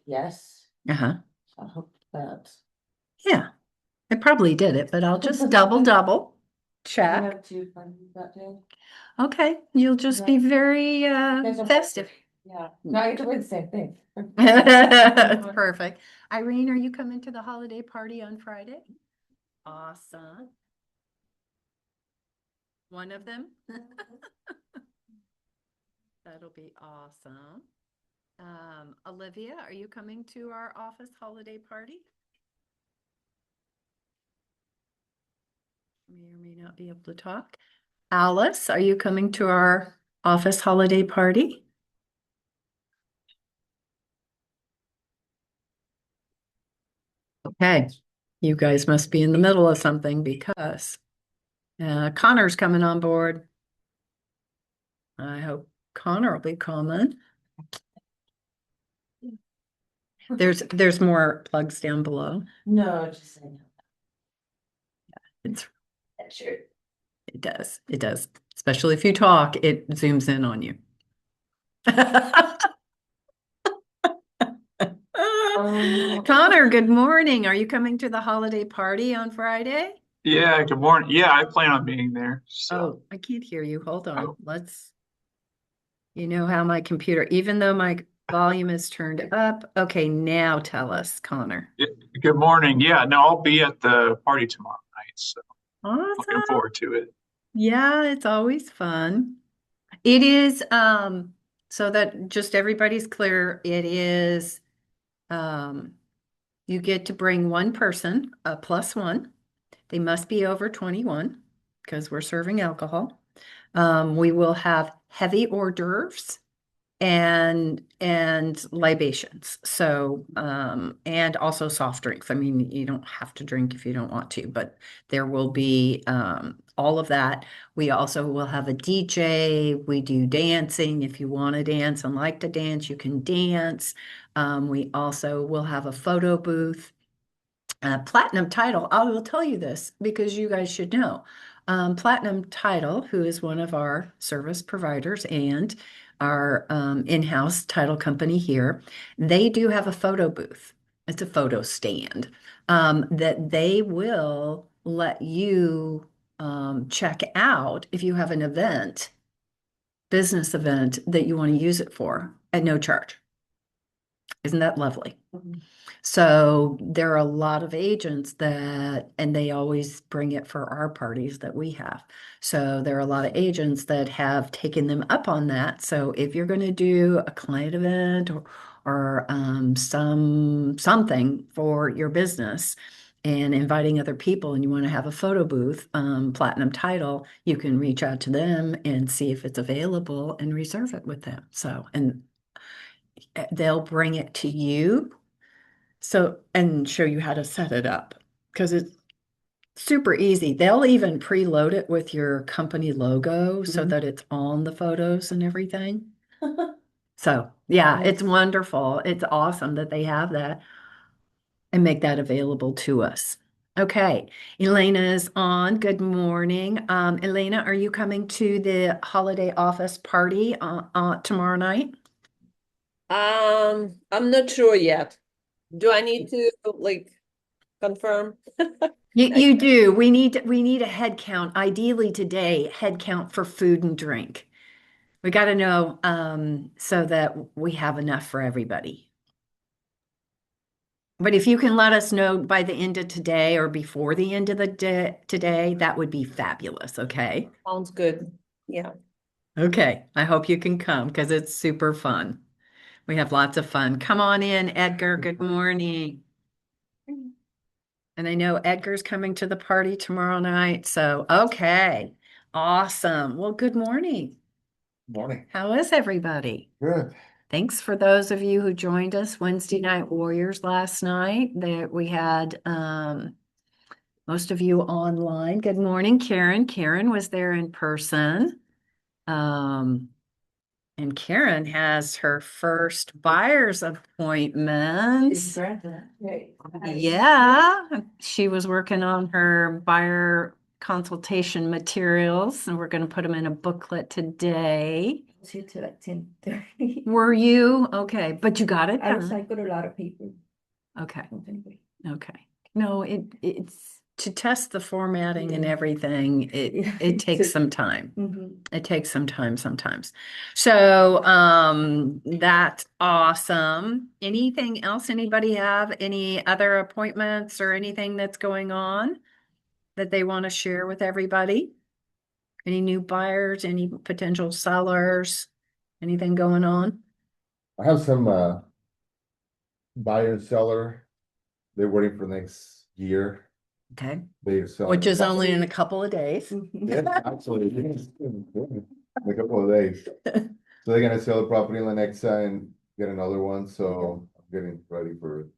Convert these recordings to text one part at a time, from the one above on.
yes. Uh-huh. I hope that. Yeah, I probably did it, but I'll just double I check. have two friends that day. Okay, you'll just Yeah. be very There's a festive. Yeah, no, I get to wear the same thing. Perfect. Irene, are you coming to the holiday party on Friday? Awesome. One of them? That'll be awesome. Olivia, are you coming to our office holiday party? May or may not be able to talk. Alice, are you coming to our office holiday party? Okay, you guys must be in the middle of something because Connor's coming on board. I hope Connor will be coming. There's more plugs down below. No, just saying. It's That shirt. it does. It does. Especially if you talk, it zooms in on you. Connor, good morning. Are you coming to the holiday party on Friday? Yeah, good morning. Yeah, I plan on being there. So, Oh, I can't hear you. Hold on. oh, You know how my computer, even though my volume is turned up. Okay, now tell us, Connor. yeah, good morning. Yeah, no, I'll be at the party tomorrow night. So, looking Awesome. forward to it. Yeah, it's always fun. It is, so that just everybody's clear, it is, um, you get to bring one person, a plus one. They must be over 21 because we're serving alcohol. We will have heavy hors d'oeuvres and libations. So and also soft drinks. I mean, you don't have to drink if you don't want to, but there will be all of that. We also will have a DJ. We do dancing. If you want to dance and like to dance, you can dance. We also will have a photo booth. Platinum Title, I will tell you this because you guys should know. Platinum Title, who is one of our service providers and our in-house title company here, they do have a photo booth. It's a photo stand that they will let you check out if you have an event, business event that you want to use it for at no charge. Isn't that lovely? Mhm. So there are a lot of agents that, and they always bring it for our parties that we have. So there are a lot of agents that have taken them up on that. So if you're going to do a client event or something for your business and inviting other people and you want to have a photo booth, Platinum Title, you can reach out to them and see if it's available and reserve it with them. So, and they'll bring it to you so, and show you how to set it up because it's super easy. They'll even preload it with your company logo so Mhm. that it's on the photos and everything. So, yeah, it's Nice. wonderful. It's awesome that they have that and make that available to us. Okay, Elena is on. Good morning. Elena, are you coming to the holiday office party tomorrow night? I'm not sure yet. Do I need to like confirm? You do. We need a head count, ideally today, head count for food and drink. We got to know so that we have enough for everybody. But if you can let us know by the end of today or before the end of the day today, that would be fabulous. Okay. Sounds good. Yeah. Okay. I hope you can come because it's super fun. We have lots of fun. Come on in, Edgar. Good morning. And I know Edgar's coming to the party tomorrow night. So, okay. Awesome. Well, good morning. Morning. How is everybody? Good. Thanks for those of you who joined us Wednesday Night Warriors last night. That we had most of you online. Good morning, Karen. Karen was there in person. Um, and Karen has her first buyer's appointment. Yeah, she was working on her buyer consultation materials, and we're going to put them in a booklet today. was here till like 10:30. Were you? Okay, but you got it I done. recycled a lot of paper. Okay, Anyway. okay. No, it's to test the formatting and Yeah. everything, Yeah, it it takes took- some time. Mhm. It takes some time sometimes. So, that's awesome. Anything else? Anybody have any other appointments or anything that's going on that they want to share with everybody? Any new buyers, any potential sellers, anything going on? I have some buyer and seller. They're waiting for next year. Okay, They sell. which is only in a couple of days. Mhm. Yes, actually, yes. In a couple of days. So they're gonna sell the property in Lenexa and get another one, so I'm getting ready for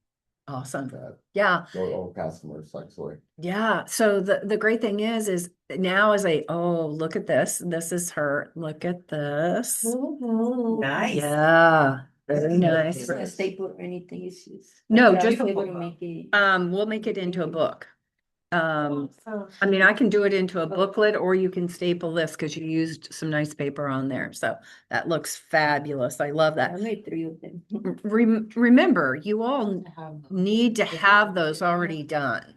Awesome. that. Yeah. So all customers, actually. Yeah, so the great thing is now oh, look at this. This is her. Look at this. Nice. Yeah, very nice. It's not a staple or anything, it's just. No, I was just- able to make it. We'll make it into a book. I mean, I can do it into a booklet or you can staple this because you used some nice paper on there. So that looks fabulous. I love I that. made 3 of them. Remember, you all need to have those already done.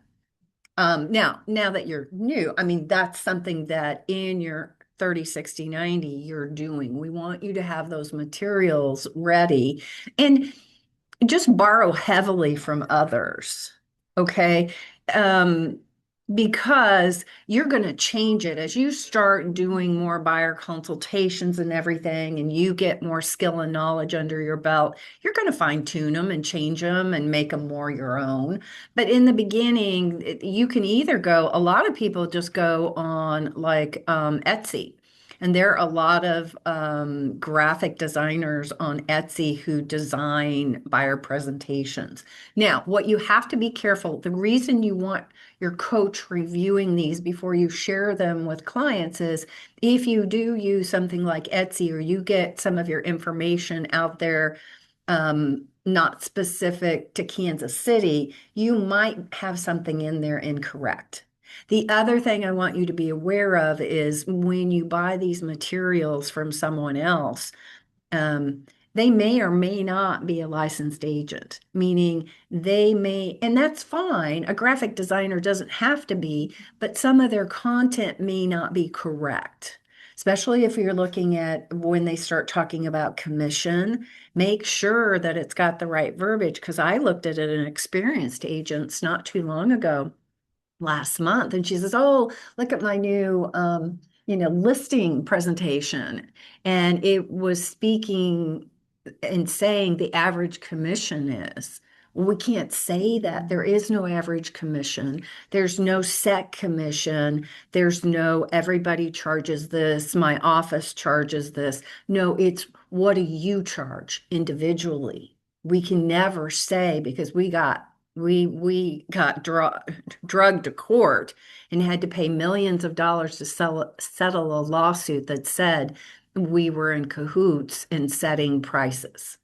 Now that you're new, I mean, that's something that in your 30, 60, 90, you're doing. We want you to have those materials ready and just borrow heavily from others. Okay. Because you're going to change it as you start doing more buyer consultations and everything, and you get more skill and knowledge under your belt, you're going to fine tune them and change them and make them more your own. But in the beginning, you can either go, a lot of people just go on like Etsy. And there are a lot of graphic designers on Etsy who design buyer presentations. Now, what you have to be careful, the reason you want your coach reviewing these before you share them with clients is if you do use something like Etsy or you get some of your information out there not specific to Kansas City, you might have something in there incorrect. The other thing I want you to be aware of is when you buy these materials from someone else, they may or may not be a licensed agent, meaning they may, and that's fine. A graphic designer doesn't have to be, but some of their content may not be correct. Especially if you're looking at when they start talking about commission, make sure that it's got the right verbiage. Because I looked at it in experienced agents not too long ago, last month, and she says, "Oh, look at my new listing presentation." And it was speaking and saying the average commission is. Well, we can't say that. There is no average commission. There's no set commission. There's no everybody charges this, my office charges this. No, it's what do you charge individually? We can never say because we got drugged to court and had to pay millions of dollars to settle a lawsuit that said we were in cahoots in setting prices.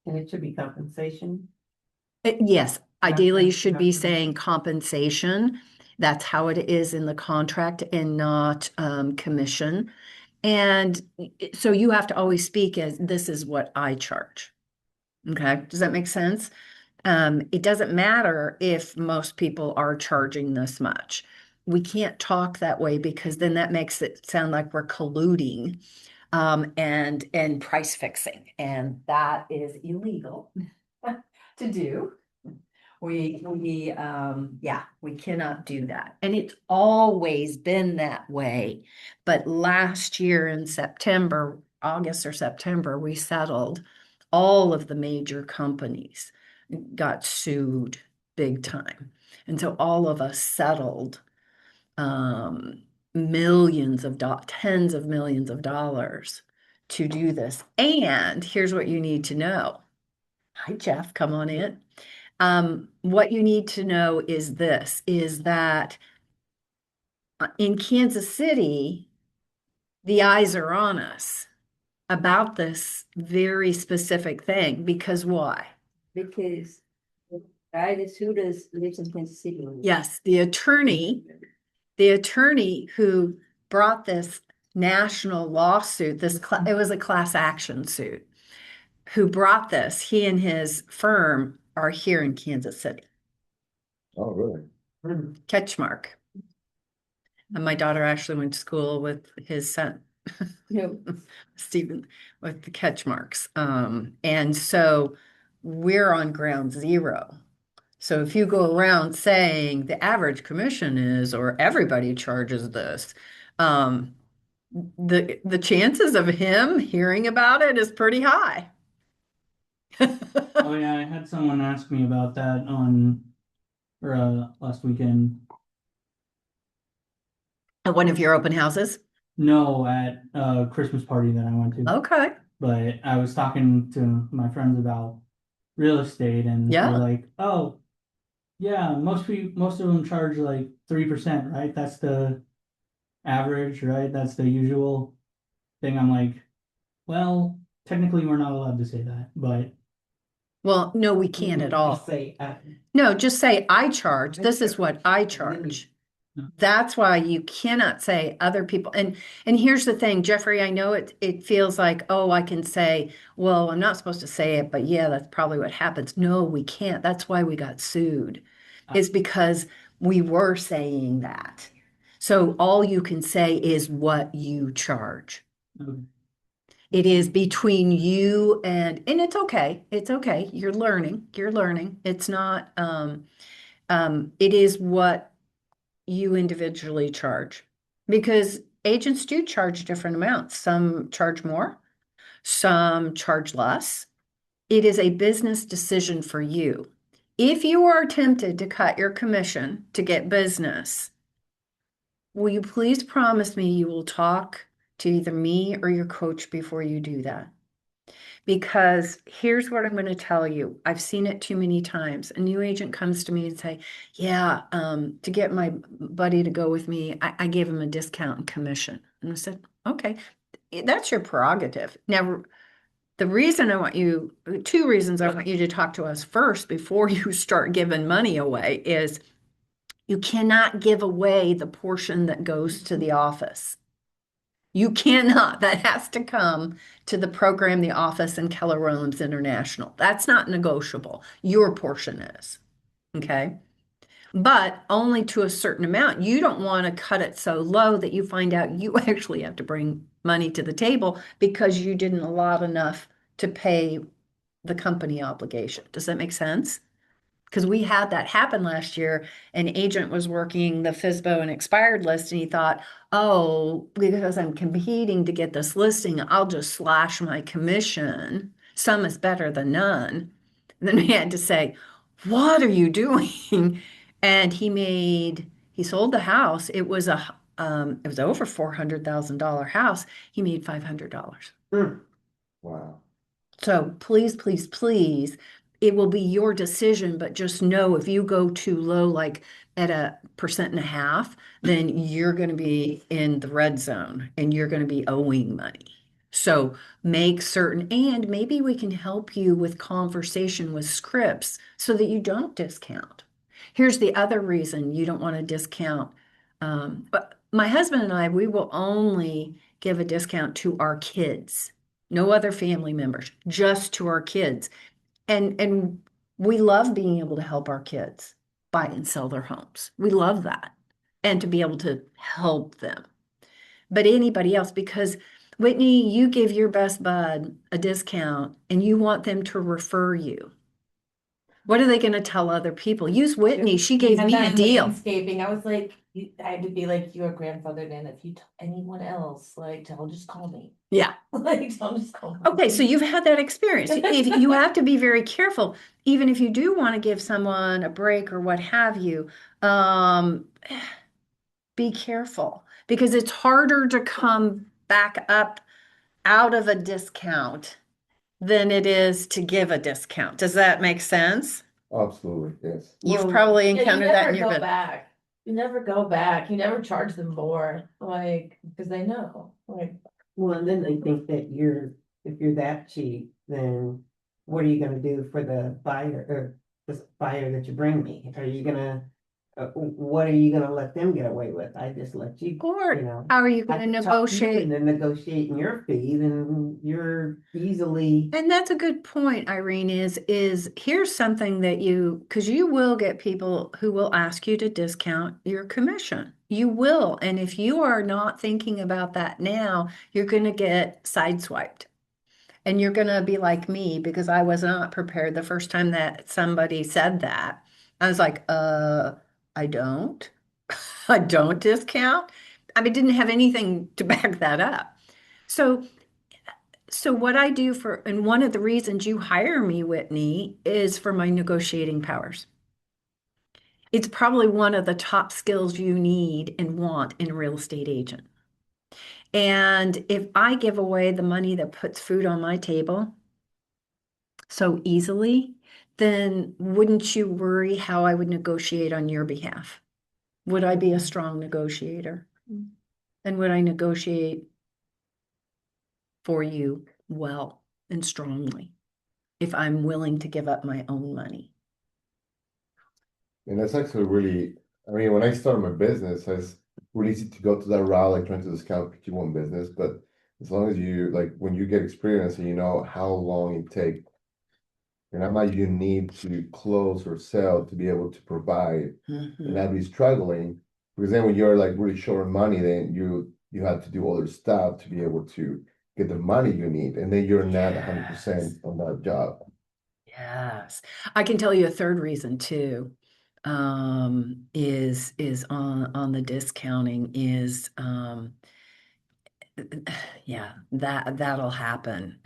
And it should be compensation. Yes, ideally you Not- should not be commission. saying compensation. That's how it is in the contract and not commission. And so you have to always speak as this is what I charge. Okay, does that make sense? It doesn't matter if most people are charging this much. We can't talk that way because then that makes it sound like we're colluding and price fixing, and that is illegal to do. We cannot do that. And it's always been that way. But last year in September, August or September, we settled all of the major companies got sued big time. And so all of us settled tens of millions of dollars to do this. And here's what you need to know. Hi, Jeff, come on in. What you need to know is this, is that in Kansas City, the eyes are on us about this very specific thing. Because why? Because the guy that sued us lives in Kansas City. Yes, the attorney who brought this national lawsuit. It was a class action suit. Who brought this? He and his firm are here in Kansas City. Oh, really? Ketchmark. And my daughter actually went to school with his son, Stephen, with the Ketchmarks. And so we're on ground zero. So if you go around saying the average commission is, or everybody charges this, the chances of him hearing about it is pretty high. Oh yeah, I had someone ask me about that last weekend. At one of your open houses? No, at a Christmas party that I went to. Okay. But I was talking to my friends about real estate, and Yeah. they're like, "Oh, yeah, most of them charge like 3%, right? That's the average, right? That's the usual thing." I'm like, "Well, technically, we're not allowed to say that, but Well, no, we can't at all. Say, No, just say I charge. I This is what I charge. That's why you cannot say other people. And here's the thing, Jeffrey, I know it feels like, oh, I can say, well, I'm not supposed to say it, but yeah, that's probably what happens. No, we can't. That's why we got sued. Is because we were saying that. So all you can say is what you charge. okay. It is between you and it's okay. It's okay. You're learning. You're learning. It's not it is what you individually charge. Because agents do charge different amounts. Some charge more, some charge less. It is a business decision for you. If you are tempted to cut your commission to get business, will you please promise me you will talk to either me or your coach before you do that? Because here's what I'm going to tell you. I've seen it too many times. A new agent comes to me and say, yeah, to get my buddy to go with me, I gave him a discount in commission. And I said, okay, that's your prerogative. Now, the reason I want you, two reasons I want you to talk to us first before you start giving money away is you cannot give away the portion that goes to the office. You cannot. That has to come to the program, the office, and Keller Williams International. That's not negotiable. Your portion is. Okay. But only to a certain amount. You don't want to cut it so low that you find out you actually have to bring money to the table because you didn't allot enough to pay the company obligation. Does that make sense? Because we had that happen last year. An agent was working the FSBO and expired list, and he thought, oh, because I'm competing to get this listing, I'll just slash my commission. Some is better than none. And then we had to say, what are you doing? And he sold the house. It was over $400,000 house. He made $500. Wow. So please, please, please, it will be your decision, but just know if you go too low, like at 1.5%, then you're going to be in the red zone and you're going to be owing money. So make certain, and maybe we can help you with conversation with scripts so that you don't discount. Here's the other reason you don't want to discount. But my husband and I, we will only give a discount to our kids. No other family members, just to our kids. And we love being able to help our kids buy and sell their homes. We love that. And to be able to help them. But anybody else, because Whitney, you give your best bud a discount and you want them to refer you. What are they going to tell other people? Use Whitney. She gave And me a then deal. landscaping, I was like, I had to be like, you are grandfathered in. If you tell anyone else, like, just call me. Yeah. Like, just call me. Okay, so you've had that experience. If you have to be very careful, even if you do want to give someone a break or what have you, be careful because it's harder to come back up out of a discount than it is to give a discount. Does that make sense? Absolutely, yes. You've Well, probably yeah, you encountered that in never your go business. back. You never go back. You never charge them more, like, because they know, like. well, and then they think that if you're that cheap, then what are you gonna do for the buyer or the buyer that you bring me? Are you gonna what are you gonna let them get away with? I just let you, Or you know. how are you I going to talk to you negotiate? And then negotiating your fee, then you're easily, And that's a good point, Irene, is here's something that because you will get people who will ask you to discount your commission. You will. And if you are not thinking about that now, you're going to get sideswiped. And you're going to be like me because I was not prepared the first time that somebody said that. I was like, I don't. I don't discount. I mean, didn't have anything to back that up. So what I do and one of the reasons you hire me, Whitney, is for my negotiating powers. It's probably one of the top skills you need and want in a real estate agent. And if I give away the money that puts food on my table so easily, then wouldn't you worry how I would negotiate on your behalf? Would I be a strong negotiator? And would I negotiate for you well and strongly if I'm willing to give up my own money? And that's actually really, I mean, when I started my business, it's really easy to go to that route, like trying to discount pick one business, but as long as you, like, when you get experience and you know how long it takes and how much you need to close or sell to be able to provide and not be struggling, because then when you're like really short on money, then you have to do other stuff to be able to get the money you need, and then you're not 100% on that job. Yes. I can tell you a third reason too, is on the discounting is yeah, that'll happen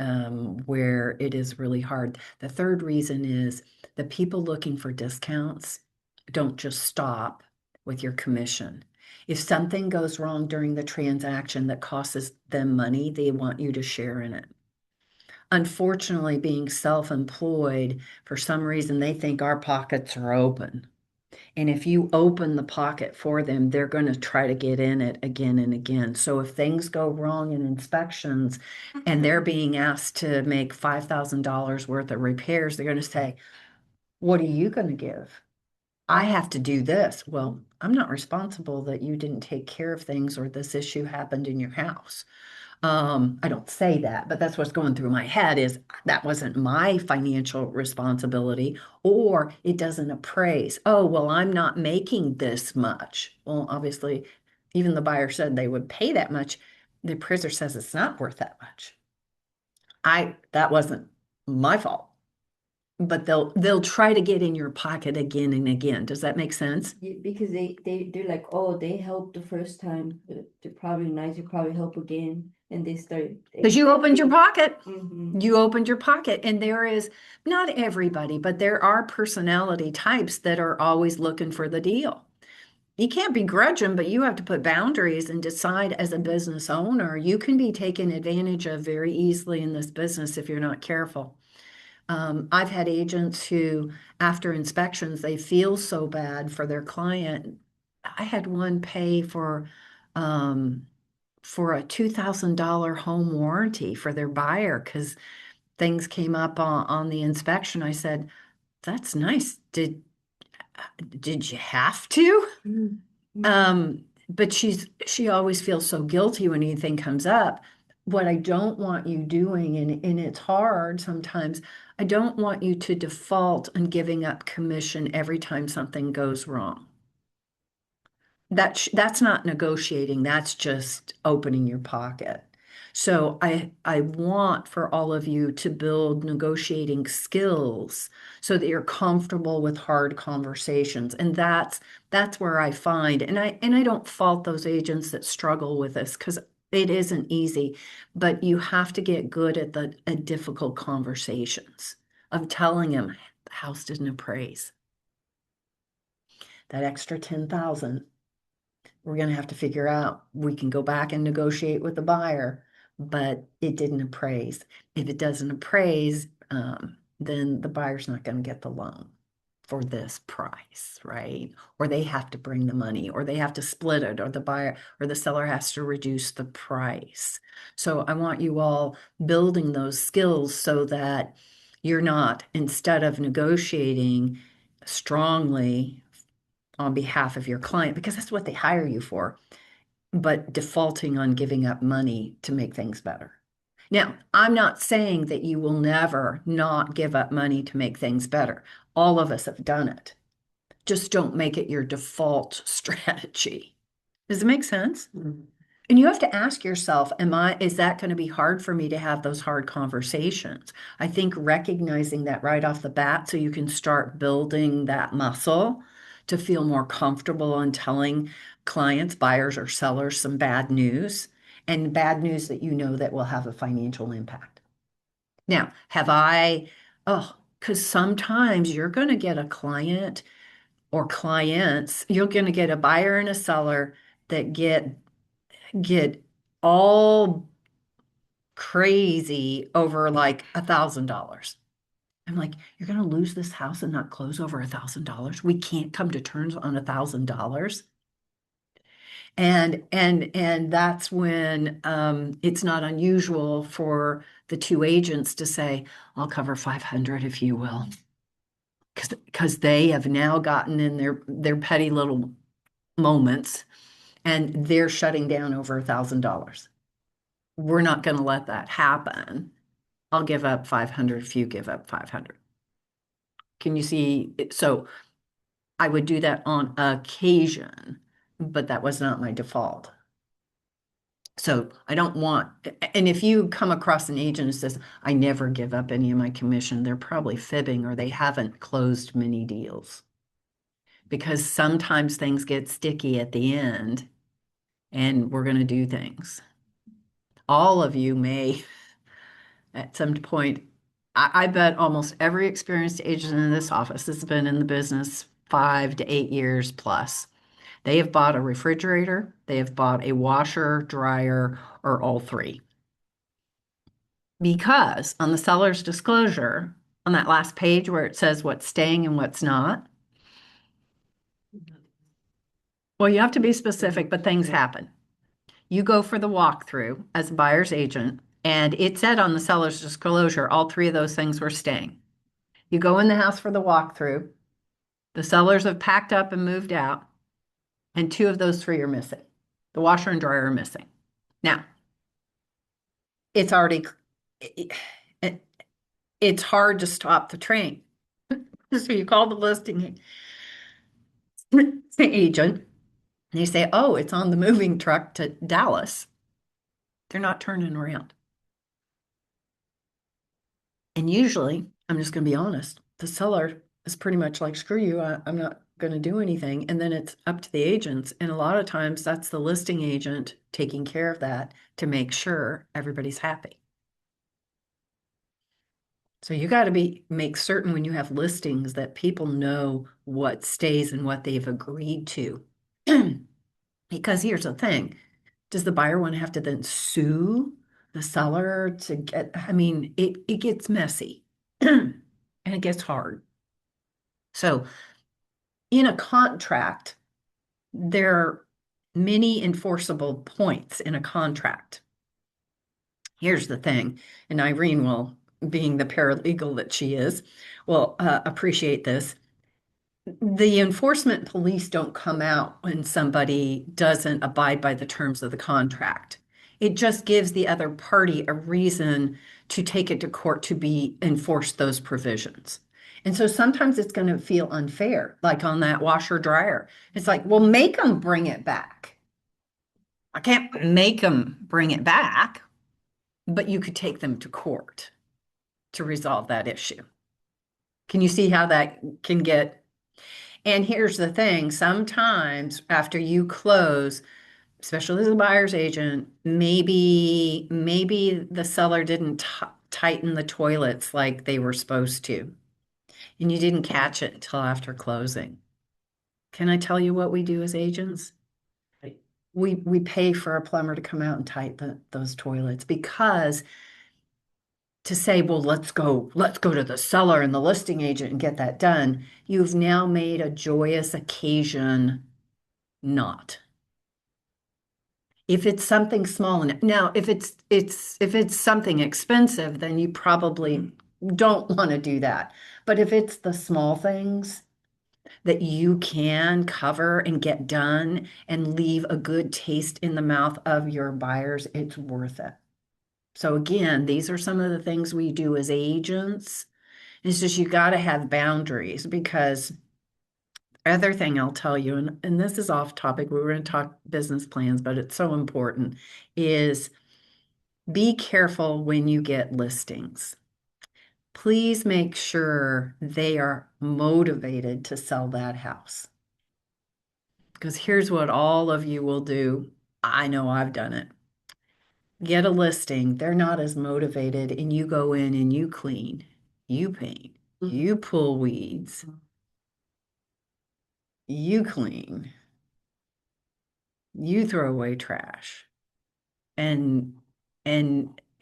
where it is really hard. The third reason is the people looking for discounts don't just stop with your commission. If something goes wrong during the transaction that costs them money, they want you to share in it. Unfortunately, being self-employed, for some reason, they think our pockets are open. And if you open the pocket for them, they're going to try to get in it again and again. So if things go wrong in inspections and they're being asked to make $5,000 worth of repairs, they're going to say, what are you going to give? I have to do this. Well, I'm not responsible that you didn't take care of things or this issue happened in your house. I don't say that, but that's what's going through my head is that wasn't my financial responsibility, or it doesn't appraise. Oh, well, I'm not making this much. Well, obviously, even the buyer said they would pay that much. The appraiser says it's not worth that much. That wasn't my fault. But they'll try to get in your pocket again and again. Does that make sense? Because they're like, oh, they helped the first time, they're probably nice, you probably help again, and they start. Because you opened your pocket. Mhm. You opened your pocket, and there is not everybody, but there are personality types that are always looking for the deal. You can't begrudge them, but you have to put boundaries and decide as a business owner, you can be taken advantage of very easily in this business if you're not careful. I've had agents who, after inspections, they feel so bad for their client. I had one pay for a $2,000 home warranty for their buyer because things came up on the inspection. I said, "That's nice. Did you have to?" But she always feels so guilty when anything comes up. What I don't want you doing, and it's hard sometimes, I don't want you to default on giving up commission every time something goes wrong. That's not negotiating, that's just opening your pocket. So I want for all of you to build negotiating skills so that you're comfortable with hard conversations. And that's where I find, and I don't fault those agents that struggle with this because it isn't easy, but you have to get good at the difficult conversations of telling them the house didn't appraise. That extra 10,000. We're going to have to figure out, we can go back and negotiate with the buyer, but it didn't appraise. If it doesn't appraise, then the buyer's not going to get the loan for this price, right? Or they have to bring the money, or they have to split it, or the buyer or the seller has to reduce the price. So I want you all building those skills so that you're not, instead of negotiating strongly on behalf of your client because that's what they hire you for, but defaulting on giving up money to make things better. Now, I'm not saying that you will never not give up money to make things better. All of us have done it. Just don't make it your default strategy. Does it make sense? Mhm. And you have to ask yourself, is that going to be hard for me to have those hard conversations? I think recognizing that right off the bat so you can start building that muscle to feel more comfortable on telling clients, buyers, or sellers some bad news and bad news that you know that will have a financial impact. Now, because sometimes you're going to get a client or clients, you're going to get a buyer and a seller that get all crazy over like $1,000. I'm like, you're gonna lose this house and not close over $1,000. We can't come to terms on $1,000. And that's when it's not unusual for the two agents to say, I'll cover 500 if you will. Because they have now gotten in their petty little moments and they're shutting down over $1,000. We're not going to let that happen. I'll give up 500 if you give up 500. Can you see? So I would do that on occasion, but that was not my default. So I don't want, and if you come across an agent who says, I never give up any of my commission, they're probably fibbing or they haven't closed many deals. Because sometimes things get sticky at the end and we're going to do things. All of you may at some point, I bet almost every experienced agent in this office has been in the business 5 to 8 years plus. They have bought a refrigerator, they have bought a washer, dryer, or all three. Because on the seller's disclosure, on that last page where it says what's staying and what's not, well, you have to be specific, but things happen. You go for the walkthrough as a buyer's agent, and it said on the seller's disclosure, all three of those things were staying. You go in the house for the walkthrough, the sellers have packed up and moved out, and two of those three are missing. The washer and dryer are missing. Now, it's already, it's hard to stop the train. So you call the listing agent, and they say, oh, it's on the moving truck to Dallas. They're not turning around. And usually, I'm just going to be honest, the seller is pretty much like, screw you, I'm not going to do anything. And then it's up to the agents. And a lot of times that's the listing agent taking care of that to make sure everybody's happy. So you got to make certain when you have listings that people know what stays and what they've agreed to. Because here's the thing, does the buyer want to have to then sue the seller to get, I mean, it gets messy and it gets hard. So in a contract, there are many enforceable points in a contract. Here's the thing, and Irene will, being the paralegal that she is, will appreciate this. The enforcement police don't come out when somebody doesn't abide by the terms of the contract. It just gives the other party a reason to take it to court to be enforce those provisions. And so sometimes it's going to feel unfair, like on that washer dryer. It's like, well, make them bring it back. I can't make them bring it back, but you could take them to court to resolve that issue. Can you see how that can get? And here's the thing, sometimes after you close, especially as a buyer's agent, maybe the seller didn't tighten the toilets like they were supposed to, and you didn't catch it until after closing. Can I tell you what we do as agents? We pay for a plumber to come out and tighten those toilets, because to say, well, let's go to the seller and the listing agent and get that done, you've now made a joyous occasion not. If it's something small, now if it's something expensive, then you probably don't want to do that. But if it's the small things, that you can cover and get done and leave a good taste in the mouth of your buyers, it's worth it. So again, these are some of the things we do as agents. It's just you got to have boundaries because other thing I'll tell you, and this is off topic, we were going to talk business plans, but it's so important, is be careful when you get listings. Please make sure they are motivated to sell that house. Because here's what all of you will do. I know I've done it. Get a listing, they're not as motivated, and you go in and you clean, you paint, you pull weeds, you clean, you throw away trash. And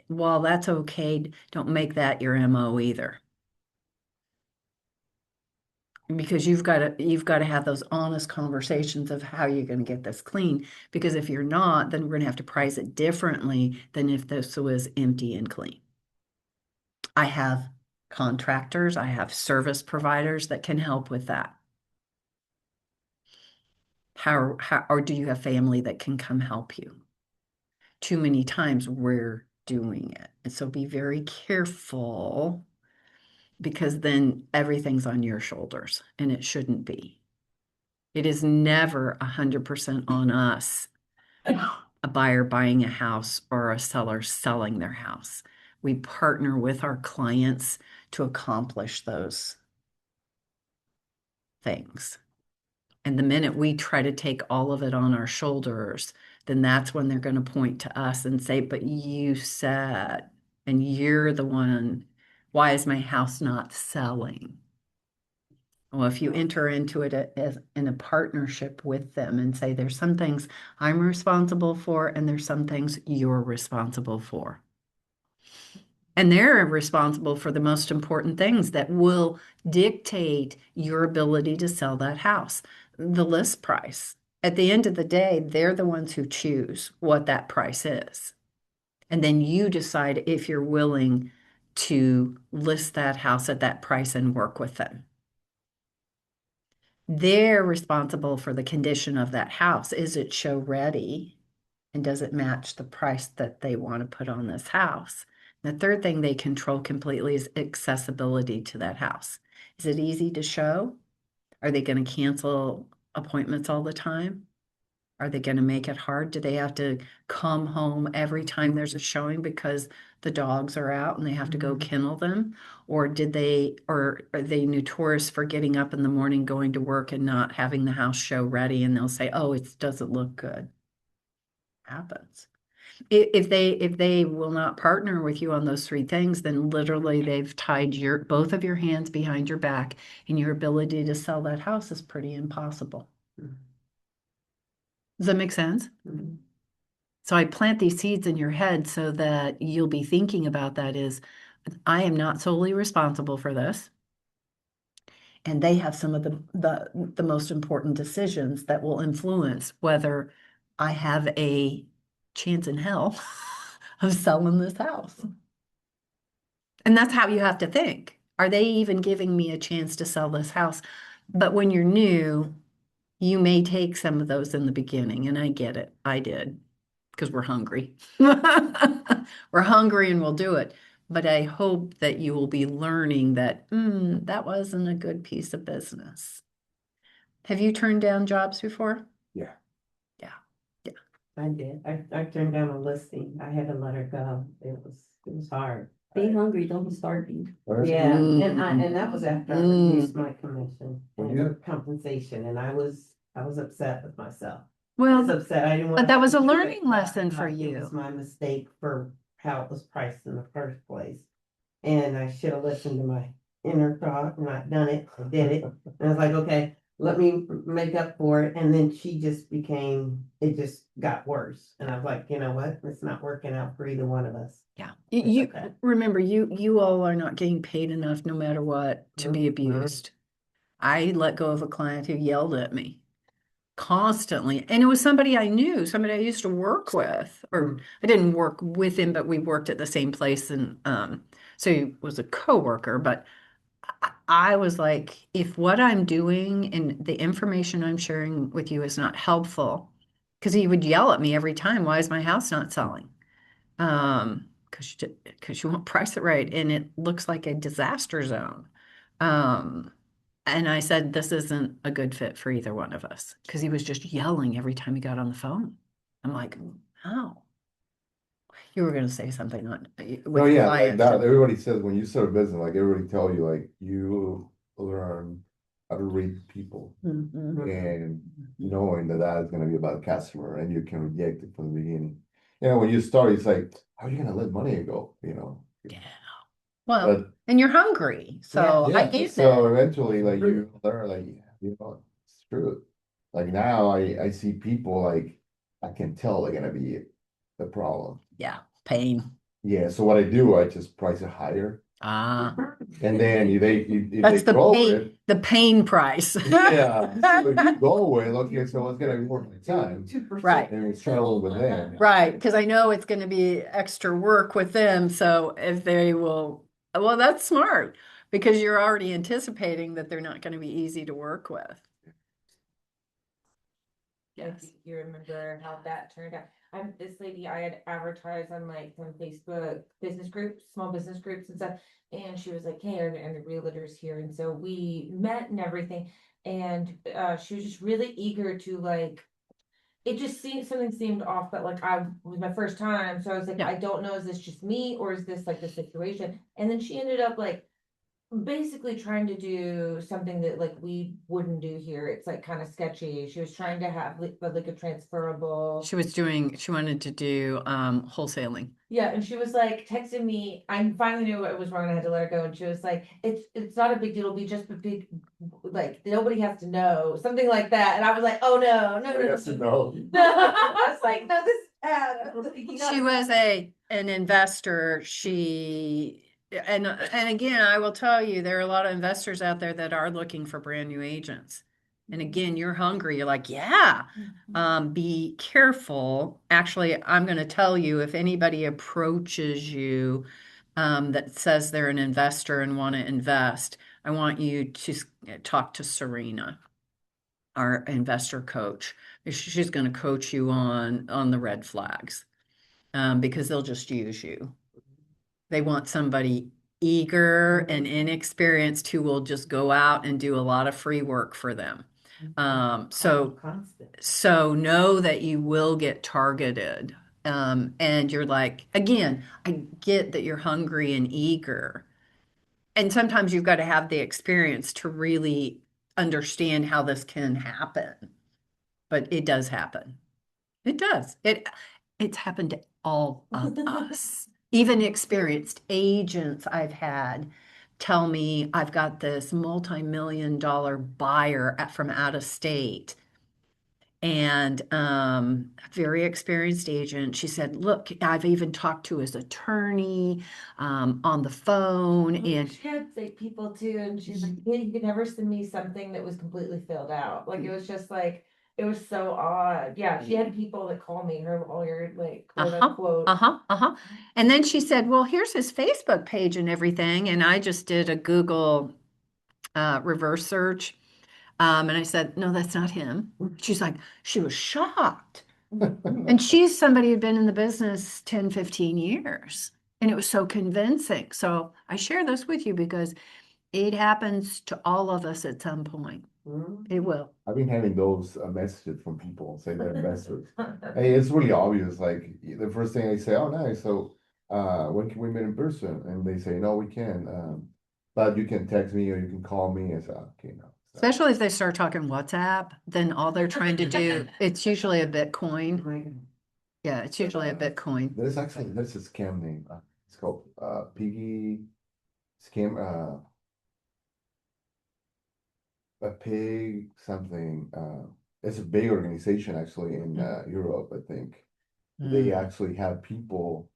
while that's okay, don't make that your MO either. Because you've got to have those honest conversations of how you're going to get this clean. Because if you're not, then we're going to have to price it differently than if this was empty and clean. I have contractors, I have service providers that can help with that. How or do you have family that can come help you? Too many times we're doing it. And so be very careful because then everything's on your shoulders and it shouldn't be. It is never 100% on us, a buyer buying a house or a seller selling their house. We partner with our clients to accomplish those things. And the minute we try to take all of it on our shoulders, then that's when they're going to point to us and say, but you said, and you're the one, why is my house not selling? Well, if you enter into it as in a partnership with them and say, there's some things I'm responsible for, and there's some things you're responsible for. And they're responsible for the most important things that will dictate your ability to sell that house. The list price. At the end of the day, they're the ones who choose what that price is. And then you decide if you're willing to list that house at that price and work with them. They're responsible for the condition of that house. Is it show ready? And does it match the price that they want to put on this house? The third thing they control completely is accessibility to that house. Is it easy to show? Are they going to cancel appointments all the time? Are they going to make it hard? Do they have to come home every time there's a showing because the dogs are out and they have to go kennel them? Or are they notorious for getting up in the morning, going to work and not having the house show ready? And they'll say, oh, it doesn't look good. Happens. If they will not partner with you on those three things, then literally they've tied both of your hands behind your back, and your ability to sell that house is pretty impossible. Does that make sense? Mhm. So I plant these seeds in your head so that you'll be thinking about that is, I am not solely responsible for this. And they have some of the most important decisions that will influence whether I have a chance in hell of selling this house. And that's how you have to think. Are they even giving me a chance to sell this house? But when you're new, you may take some of those in the beginning, and I get it. I did, because we're hungry. We're hungry and we'll do it. But I hope that you will be learning that that wasn't a good piece of business. Have you turned down jobs before? Yeah. I did. I turned down a listing. I had to let her go. It was hard. Be hungry, don't be starving. Yeah, Mm. and that was after I Mm. reduced my commission Well, yeah. and compensation, and I was upset with myself. I Well, was upset. I didn't want. but that was a to do it, learning but lesson for It you. was my mistake for how it was priced in the first place. And I should have listened to my inner thought and not done it. I did it. And I was like, okay, let me make up for it. And then it just got worse. And I was like, you know what? It's not working out for either one of us. Yeah. It's You okay. remember, you all are not getting paid enough no matter what to be Mhm. abused. I let go of a client who yelled at me constantly. And it was somebody I knew, somebody I used to work with, or I didn't work with him, but we worked at the same place. And so he was a coworker, but I was like, if what I'm doing and the information I'm sharing with you is not helpful, because he would yell at me every time, why is my house not selling? Because you won't price it right, and it looks like a disaster zone. Um, and I said, this isn't a good fit for either one of us, because he was just yelling every time he got on the phone. I'm like, how? You were gonna say something on No, with Oh, yeah, like clients. that, everybody says when you start a business, like everybody tell you, like you learn how to read people Mhm. and knowing that that is gonna be about the customer and you can reject it from the beginning. You know, when you start, it's like, how are you gonna let money go, you know? Yeah. Well, But and you're hungry, so I yeah, get so that. eventually, like you learn, like, you know, it's true. Like now I see people like, I can tell they're gonna be the problem. Yeah, pain. Yeah, so what I do, I just price it higher. Ah, And then if that's they the go over pain, it, the pain price. yeah, so if you go with, okay, so it's gonna be worth my time. Right. And it's travel with them. Right, because I know it's going to be extra work with them. So if they will, well, that's smart because you're already anticipating that they're not going to be easy to work with. Yes. You remember how that turned out? I'm this lady, I had advertised on like some Facebook business groups, small business groups and stuff. And she was like, hey, and the realtors here. And so we met and everything. And she was just really eager to like, it just seemed, something seemed off, but like I was my first time. So I was like, Yeah. I don't know, is this just me or is this like the situation? And then she ended up like basically trying to do something that like we wouldn't do here. It's like kind of sketchy. She was trying to have like a transferable. She wanted to do wholesaling. Yeah, and she was like texting me. I finally knew what was wrong. And I had to let her go. And she was like, "It's not a big deal. It'll be just a big, like nobody has to know, something like that." And I was like, "Oh no, no, no, Yes, no, no. no!" I was like, "No, this is bad." She was an investor. And again, I will tell you, there are a lot of investors out there that are looking for brand new agents. And again, you're hungry. You're like, yeah, be careful. Actually, I'm going to tell you if anybody approaches you that says they're an investor and want to invest, I want you to talk to Serena, our investor coach. She's going to coach you on the red flags because they'll just use you. They want somebody eager and inexperienced who will just go out and do a lot of free work for them. So know that you will get targeted. And you're like, again, I get that you're hungry and eager. And sometimes you've got to have the experience to really understand how this can happen. But it does happen. It does. It's happened to all of us. Even experienced agents I've had tell me I've got this multi-million-dollar buyer from out of state. And a very experienced agent. She said, look, I've even talked to his attorney on the phone. And She had fake people too, and she's like, "Yeah, you could never send me something that was completely filled out." Like it was just like it was so odd. Yeah, she had people that call me her lawyer, like quote unquote. And then she said, well, here's his Facebook page and everything. And I just did a Google reverse search. And I said, no, that's not him. She's like, she was shocked. And she's somebody who'd been in the business 10, 15 years. And it was so convincing. So I share this with you because it happens to all of us at some point. It will. I've been having those messages from people say they're investors. Hey, it's really obvious. Like the first thing they say, "Oh, nice. So, when can we meet in person?" And they say, "No, we can. But you can text me or you can call me." I say, "Okay, no." So, Especially if they start talking WhatsApp, then all they're trying to do, it's usually a Bitcoin. Yeah, it's usually a Bitcoin. there's a scam name. It's called Piggy Scam. A pig something. It's a big organization actually in Europe, I think. They actually have people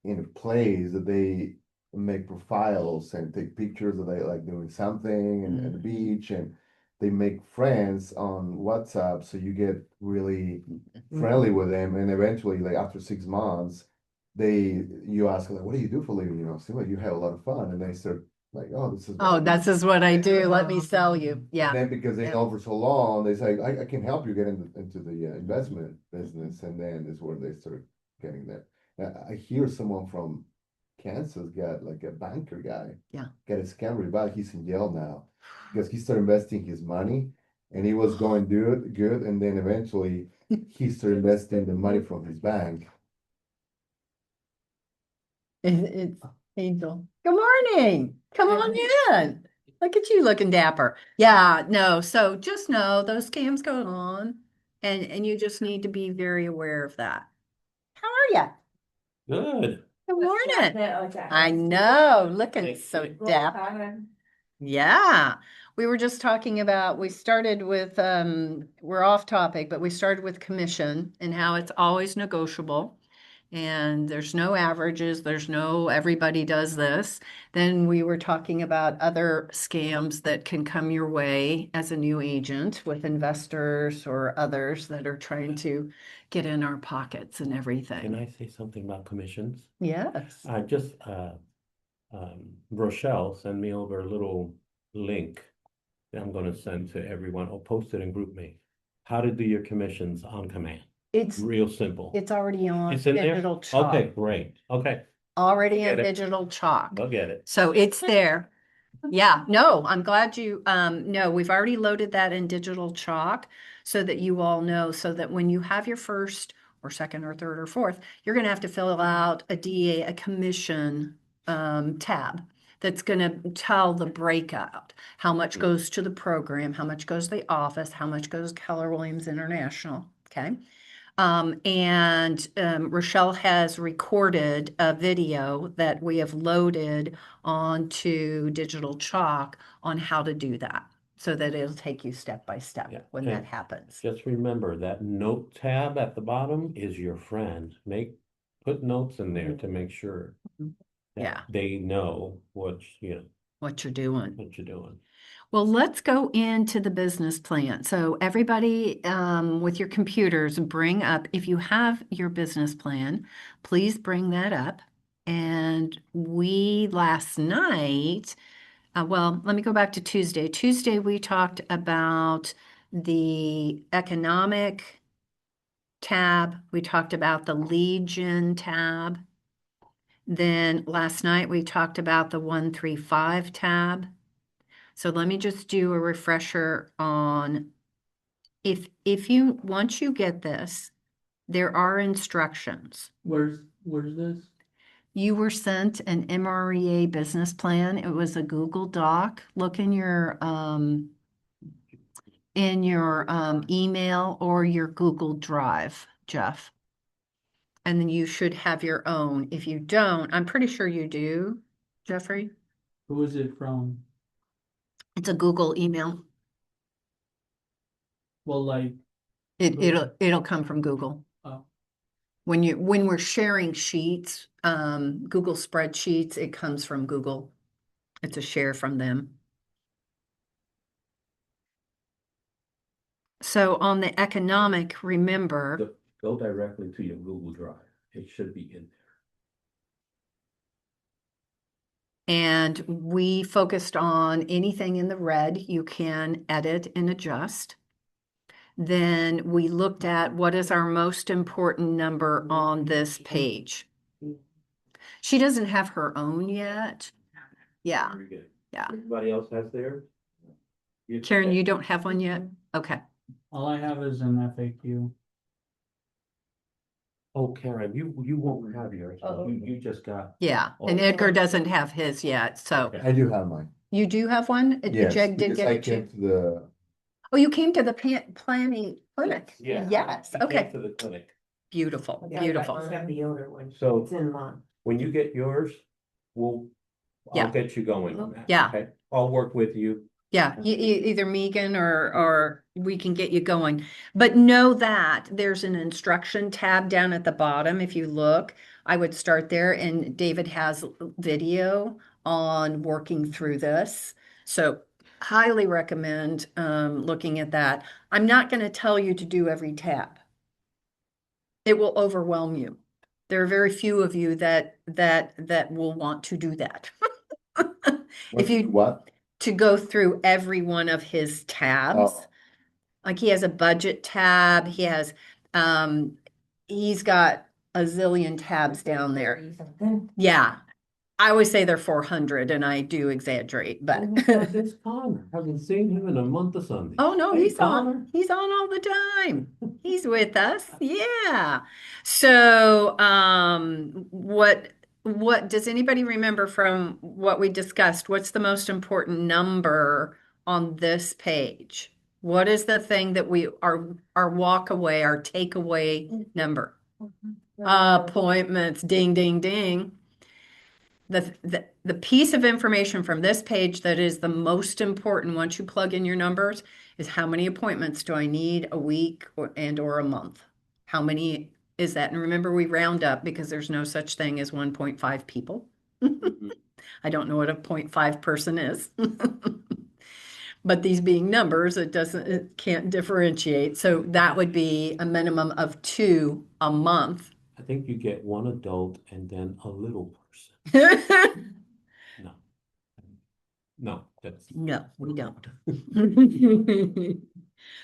in a place that they make profiles and take pictures of they like doing something and at the beach, and they make friends on WhatsApp, so you get really friendly with them, and eventually like after 6 months you ask like, what do you do for a living, seem like you have a lot of fun, and they start like, oh, this is. Oh, that's just what I do. Let me sell you. Yeah. And then because they Yeah. know for so long, they say, I can help you get into the investment business, and then is where they start getting there. I hear someone from Kansas got like a banker guy. Yeah. Got a scam really bad. He's in jail now because he started investing his money, and he was going good, and then eventually he started investing the money from his bank. It's Angel. Good morning. Come on in. Look at you looking dapper. Yeah, no, so just know those scams go on and you just need to be very aware of that. How are you? Good. Good morning. I know, looking so dapper. Yeah, we were just talking about, we started with, we're off topic, but we started with commission and how it's always negotiable. And there's no averages, there's no everybody does this. Then we were talking about other scams that can come your way as a new agent with investors or others that are trying to get in our pockets and Can everything. I say something about commissions? Yes. I just, Rochelle sent me over a little link that I'm gonna send to everyone, or post it in GroupMe. How to do your commissions on command. It's Real simple. it's already on It's in there? digital chalk. Okay, great. Okay, Already in Get it. digital chalk. I'll get it. So it's there. Yeah, no, I'm glad you, no, we've already loaded that in digital chalk so that you all know, so that when you have your first or second or third or fourth, you're gonna have to fill out a DA, a commission, tab that's gonna tell the breakout, how much goes to the program, how much goes to the office, how much goes Keller Williams International, okay? Rochelle has recorded a video that we have loaded onto digital chalk on how to do that so that it'll take you step by Yeah, step when that and happens. Just remember that note tab at the bottom is your friend. Put notes in there to make sure Mhm. that Yeah. they know what you're doing. doing. Well, let's go into the business plan. So everybody, with your computers, bring up, if you have your business plan, please bring that up. And we last night, well, let me go back to Tuesday. Tuesday, we talked about the economic tab. We talked about the lead gen tab. Then last night, we talked about the 135 tab. So let me just do a refresher on, if you, once you get this, there are instructions. Where's this? You were sent an MREA business plan. It was a Google Doc. Look in your email or your Google Drive, Jeff. And then you should have your own. If you don't, I'm pretty sure you do, Jeffrey. Who is it from? It's a Google email. Well, like, It'll come from Google. oh, When we're sharing sheets, Google spreadsheets, it comes from Google. It's a share from them. So on the economic, remember, Go directly to your Google Drive. It should be in there. and we focused on anything in the red you can edit and adjust. Then we looked at what is our most important number on this page. She doesn't have her own yet. Yeah, Very good. yeah. Everybody else has theirs? Karen, you don't have one yet? Okay. all I have is an FAQ. Oh, Karen, you won't have yours. Oh. You just got. Yeah, and Oh. Edgar doesn't have his yet, so Okay. I do have mine. you do have one? Yes, Jeg did because get I it came too. to the, Oh, you came to the planning clinic? Yeah. Yes, You came okay, to the clinic. beautiful, Yeah, beautiful. I got the older one. So- It's in mine. When you get yours, Yeah. I'll get you going on that. Yeah. Okay? I'll work with you. Yeah, either Megan or we can get you going. But know that there's an instruction tab down at the bottom. If you look, I would start there, and David has video on working through this. So highly recommend looking at that. I'm not going to tell you to do every tab. It will overwhelm you. There are very few of you that will want to do that. If you, What? to go through every one of his tabs. Oh. Like he has a budget tab, um, he's got a zillion tabs down there. 30 something. Yeah. I always say they're 400 and I do exaggerate, but. Oh my God, there's Connor. Haven't seen him in a month or something. Oh, no, Hey, he's Connor. on. He's on all the time. He's with us. Yeah. So, what does anybody remember from what we discussed? What's the most important number on this page? What is the thing that our walk away, our takeaway number? Appointments, ding, ding, ding. The piece of information from this page that is the most important once you plug in your numbers is how many appointments do I need a week or a month? How many is that? And remember, we round up because there's no such thing as 1.5 people. I don't know what a 0.5 person is. But these being numbers, it can't differentiate. So that would be a minimum of 2 a month. I think you get one adult and then a little person. No. No, that's. No, we don't.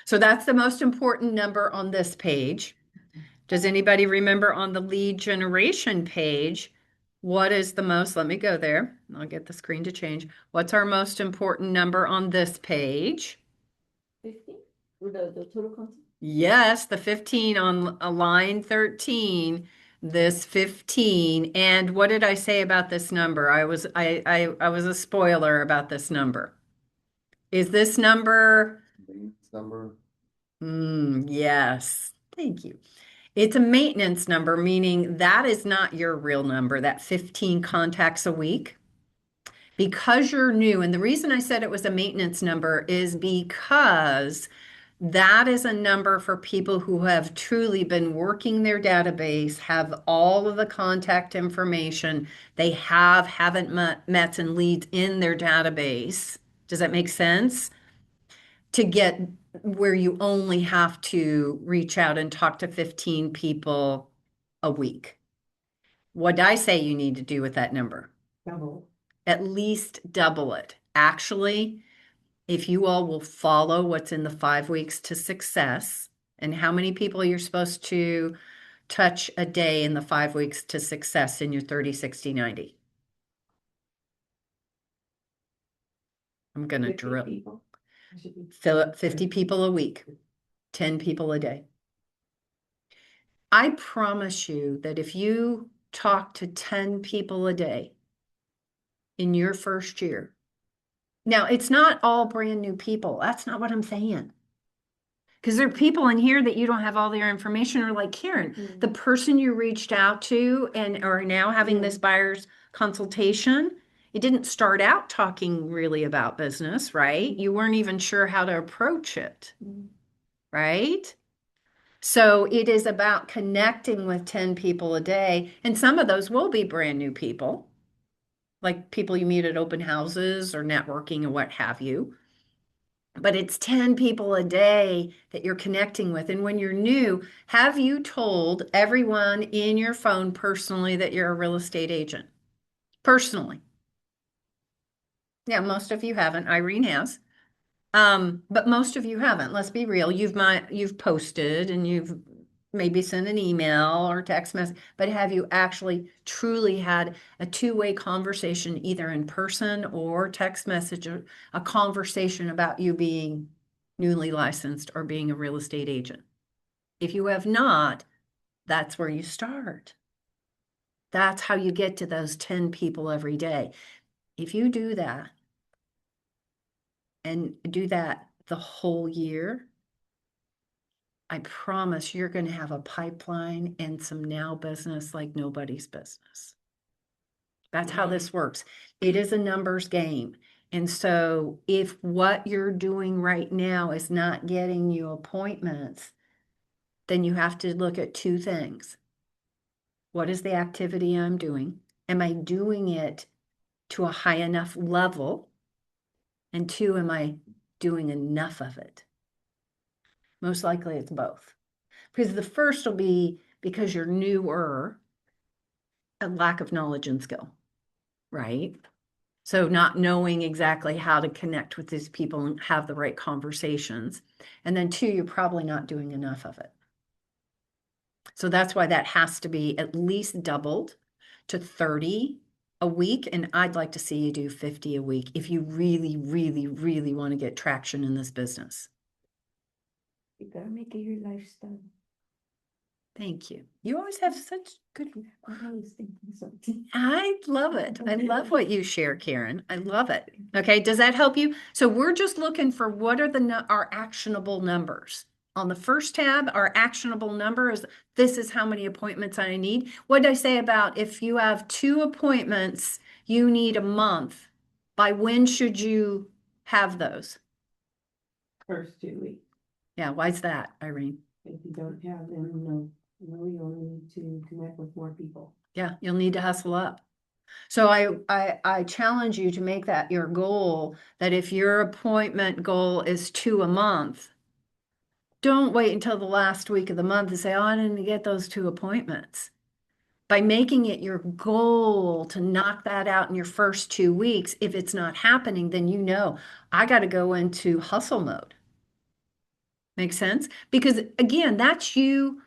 So that's the most important number on this page. Does anybody remember on the lead generation page, what is the most, let me go there. I'll get the screen to change. What's our most important number on this page? 50? Or the total content? Yes, the 15 on line 13, this 15. And what did I say about this number? I was a spoiler about this number. Is this number? Maintenance number. Yes, thank you. It's a maintenance number, meaning that is not your real number, that 15 contacts a week. Because you're new, and the reason I said it was a maintenance number is because that is a number for people who have truly been working their database, have all of the contact information, they haven't met and leads in their database. Does that make sense? To get where you only have to reach out and talk to 15 people a week. What did I say you need to do with that number? Double. At least double it. Actually, if you all will follow what's in the 5 weeks to success and how many people you're supposed to touch a day in the 5 weeks to success in your 30, 60, 90. I'm going to 50 drill. people. It should be- Fill up 50 people a week, 10 people a day. I promise you that if you talk to 10 people a day in your first year, now it's not all brand new people. That's not what I'm saying. Because there are people in here that you don't have all their information, or like Karen, the person you reached out to and are now having this buyer's consultation, it didn't start out talking really about business, right? You weren't even sure how to approach it, right? So it is about connecting with 10 people a day. And some of those will be brand new people, like people you meet at open houses or networking and what have you. But it's 10 people a day that you're connecting with. And when you're new, have you told everyone in your phone personally that you're a real estate agent? Personally. Yeah, most of you haven't. Irene has. But most of you haven't. Let's be real. You've posted and you've maybe sent an email or text message, but have you actually truly had a two-way conversation, either in person or text message, or a conversation about you being newly licensed or being a real estate agent? If you have not, that's where you start. That's how you get to those 10 people every day. If you do that, and do that the whole year, I promise you're going to have a pipeline and some now business like nobody's business. That's how this works. It is a numbers game. And so if what you're doing right now is not getting you appointments, then you have to look at two things. What is the activity I'm doing? Am I doing it to a high enough level? And two, am I doing enough of it? Most likely it's both. Because the first will be because you're newer, a lack of knowledge and skill, right? So not knowing exactly how to connect with these people and have the right conversations. And then two, you're probably not doing enough of it. So that's why that has to be at least doubled to 30 a week. And I'd like to see you do 50 a week if you really, really, really want to get traction in this business. You gotta make it your lifestyle. Thank you. You always have such good. I'm always thinking something. I love it. I love what you share, Karen. I love it. Okay, does that help you? So we're just looking for what are our actionable numbers. On the first tab, our actionable number is this is how many appointments I need. What did I say about if you have 2 appointments you need a month? By when should you have those? First 2 weeks. Yeah, why's that, Irene? If you don't have them, you'll need to connect with more people. Yeah, you'll need to hustle up. So I challenge you to make that your goal, that if your appointment goal is 2 a month, don't wait until the last week of the month to say, oh, I didn't get those 2 appointments. By making it your goal to knock that out in your first 2 weeks, if it's not happening, then you know, I got to go into hustle mode. Make sense? Because again, that's you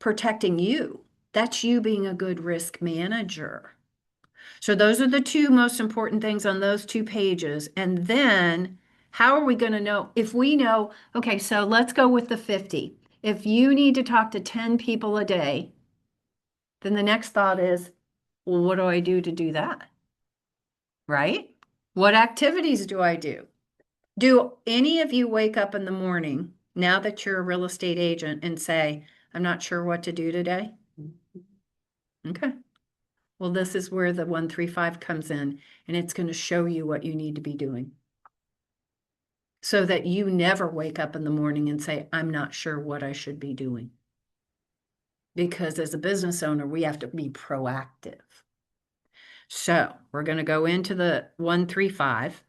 protecting you. That's you being a good risk manager. So those are the 2 most important things on those 2 pages. And then how are we going to know if we know, okay, so let's go with the 50. If you need to talk to 10 people a day, then the next thought is, well, what do I do to do that? Right? What activities do I do? Do any of you wake up in the morning, now that you're a real estate agent, and say, I'm not sure what to do today? Okay. Well, this is where the 135 comes in, and it's going to show you what you need to be doing so that you never wake up in the morning and say, I'm not sure what I should be doing. Because as a business owner, we have to be proactive. So we're going to go into the 135.